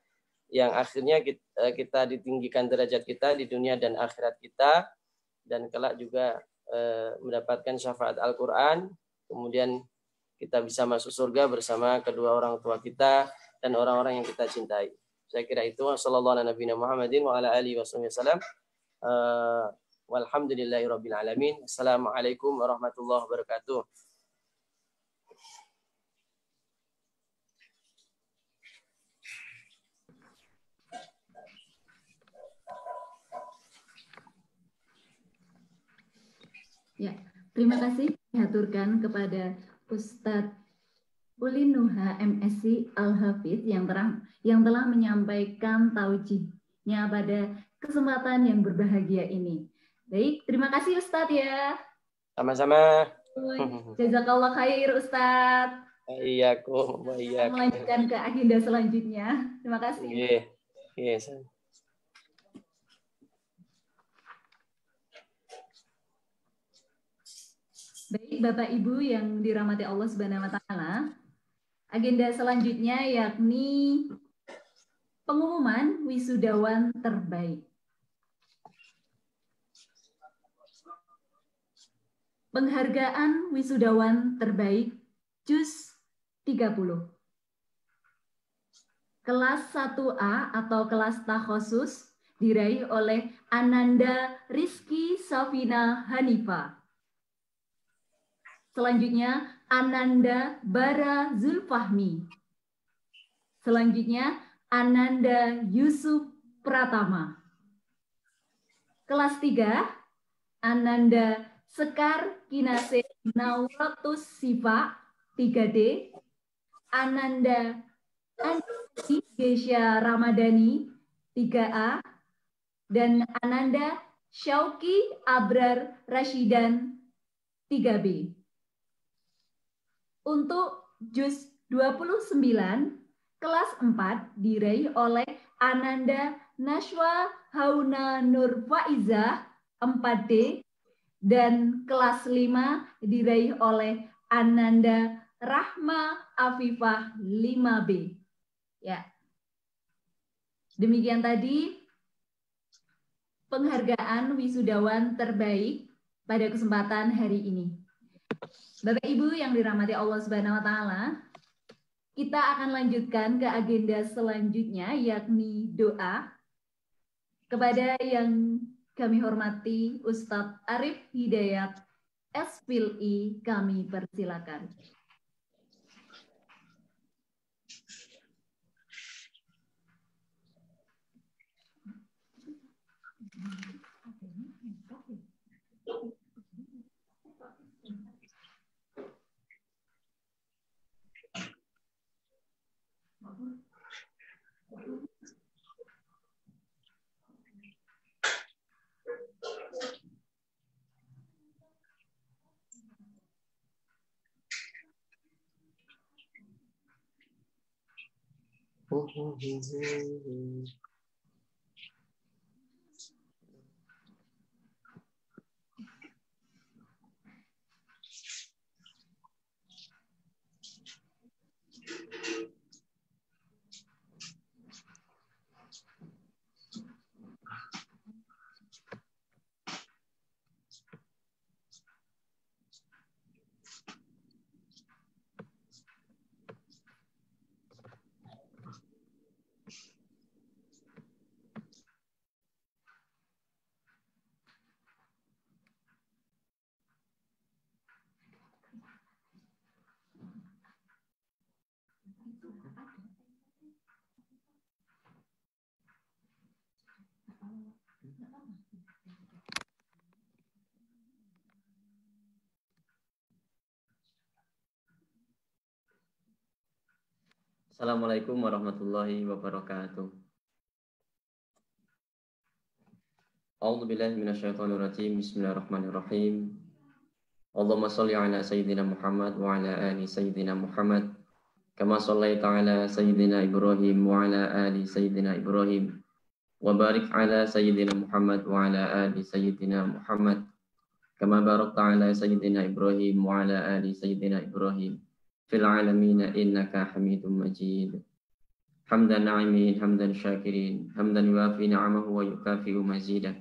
yang akhirnya kita ditinggikan derajat kita di dunia dan akhirat kita, dan kelak juga mendapatkan syafaat Al-Quran, kemudian kita bisa masuk surga bersama kedua orang tua kita dan orang-orang yang kita cintai. Saya kira itu. Wassallallahu ala nabiyina Muhammadin wa ala alihi wasallam. Walhamdulillahirabbil alamin. Assalamualaikum warahmatullahi wabarakatuh. Ya, terima kasih diaturkan kepada Ustadz Ulin Nuha MSc Al-Hafidz yang telah menyampaikan taujihnya pada kesempatan yang berbahagia ini. Baik, terima kasih Ustadz ya. Sama-sama. Jazakallah khair Ustadz. Iya, kok. Melanjutkan ke agenda selanjutnya. Terima kasih. Yes. Baik, Bapak Ibu yang dirahmati Allah Subhanahu wa taala, Agenda selanjutnya yakni pengumuman wisudawan terbaik. Penghargaan wisudawan terbaik Juz 30. Kelas 1A atau kelas takhosus diraih oleh Ananda Rizky Safina Hanifa. Selanjutnya Ananda Bara Zulfahmi. Selanjutnya Ananda Yusuf Pratama. Kelas 3 Ananda Sekar Kinase Nauratus Siva 3D. Ananda Andi Gesya Ramadhani 3A dan Ananda Syauki Abrar Rashidan 3B. Untuk Juz 29 kelas 4 diraih oleh Ananda Nashwa Hauna Nur Faizah 4D dan kelas 5 diraih oleh Ananda Rahma Afifah 5B. Ya. Demikian tadi penghargaan wisudawan terbaik pada kesempatan hari ini. Bapak Ibu yang dirahmati Allah Subhanahu wa taala, kita akan lanjutkan ke agenda selanjutnya yakni doa. Kepada yang kami hormati Ustadz Arif Hidayat SPLI kami persilakan. Assalamualaikum warahmatullahi wabarakatuh. A'udzu billahi minasyaitonir rajim. Bismillahirrahmanirrahim. Allahumma shalli ala sayyidina Muhammad wa ala ali sayyidina Muhammad kama shallaita ala sayyidina Ibrahim wa ala ali sayyidina Ibrahim wa barik ala sayyidina Muhammad wa ala ali sayyidina Muhammad kama barakta ala sayyidina Ibrahim wa ala ali sayyidina Ibrahim fil alamin innaka Hamidum Majid. Hamdan na'imin, hamdan syakirin, hamdan yuafi ni'amahu wa yukafi'u mazidah.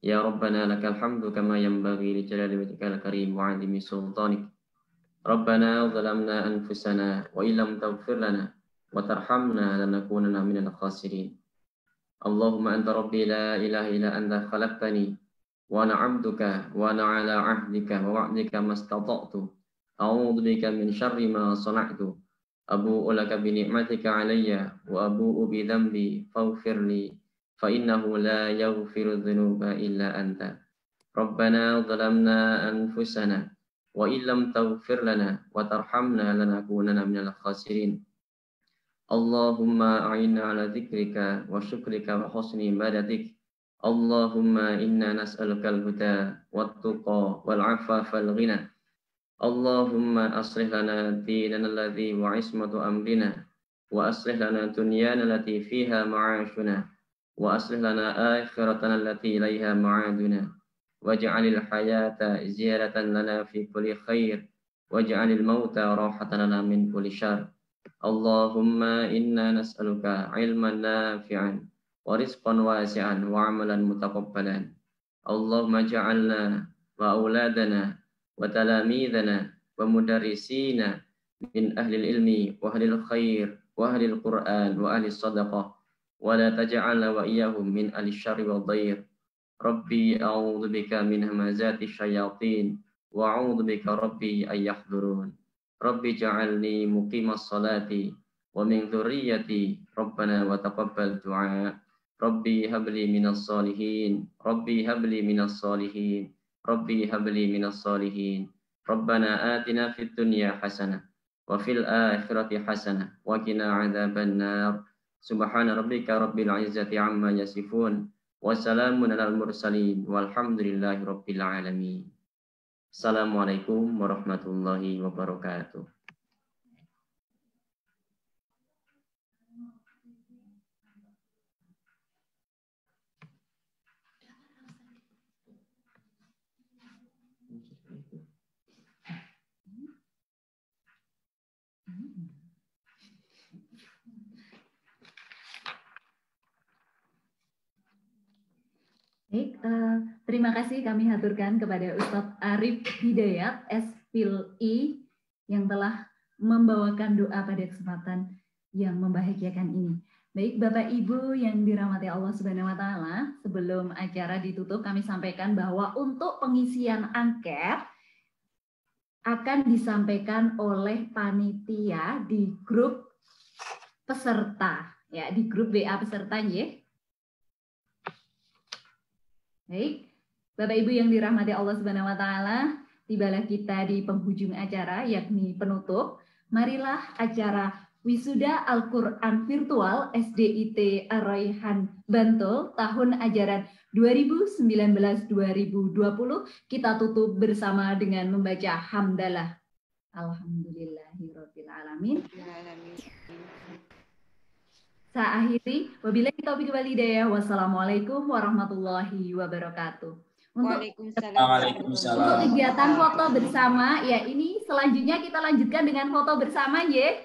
Ya Rabbana lakal hamdu kama yanbaghi li jalali wajhikal karim wa 'azimi sultanik. Rabbana zalamna anfusana wa illam taghfir lana wa tarhamna lanakunanna minal khasirin. Allahumma anta rabbi la ilaha illa anta khalaqtani wa ana 'abduka wa ana 'ala 'ahdika wa wa'dika mastata'tu. A'udzu bika min syarri ma sana'tu. Abu'u laka bi ni'matika 'alayya wa abu'u bi dhanbi faghfirli fa innahu la yaghfiru dzunuba illa anta. Rabbana zalamna anfusana wa illam taghfir lana wa tarhamna lanakunanna minal khasirin. Allahumma a'inna 'ala dzikrika wa syukrika wa husni ibadatik. Allahumma inna nas'aluka al-huda wat-tuqa wal 'afafa wal ghina. Allahumma aslih lana dinana alladhi wa ismatu amrina wa aslih lana dunyana allati fiha ma'ashuna wa aslih lana akhiratana allati ilaiha ma'aduna waj'alil hayata ziyaratan lana fi kulli khair waj'alil mauta rahatan lana min kulli syarr. Allahumma inna nas'aluka ilman nafi'an wa rizqan wasi'an wa amalan mutaqabbalan. Allahumma ja'alna wa auladana wa talamidana wa mudarrisina min ahli ilmi wa ahli khair wa ahli Qur'an wa ahli sadaqah wa la taj'alna wa iyyahum min ahli syarri wal dhair. Rabbi a'udzu bika min hamazati syayatin wa a'udzu bika rabbi ay yahdurun. Rabbi ja'alni muqimas salati wa min dzurriyyati Rabbana wa taqabbal du'a. Rabbi habli minas salihin. Rabbi habli minas salihin. Rabbi habli minas salihin. Rabbana atina fid dunya hasanah wa fil akhirati hasanah wa qina adzaban nar. Subhana rabbika rabbil izzati amma yasifun. Wassalamun alal mursalin walhamdulillahi rabbil alamin. Assalamualaikum warahmatullahi wabarakatuh. Baik, terima kasih kami haturkan kepada Ustadz Arif Hidayat, SPILI, yang telah membawakan doa pada kesempatan yang membahagiakan ini. Baik, Bapak Ibu yang dirahmati Allah Subhanahu wa Ta'ala, sebelum acara ditutup, kami sampaikan bahwa untuk pengisian angket akan disampaikan oleh panitia di grup peserta, ya, di grup WA peserta, ya. Baik, Bapak Ibu yang dirahmati Allah Subhanahu wa Ta'ala, tibalah kita di penghujung acara, yakni penutup. Marilah acara Wisuda Al-Quran Virtual SDIT Ar-Raihan Bantul tahun ajaran 2019-2020 kita tutup bersama dengan membaca hamdalah. Alhamdulillahirabbil alamin. Saya akhiri, wabillahi taufiq wal hidayah. Wassalamualaikum warahmatullahi wabarakatuh. Untuk kegiatan foto bersama, ya ini selanjutnya kita lanjutkan dengan foto bersama, ya.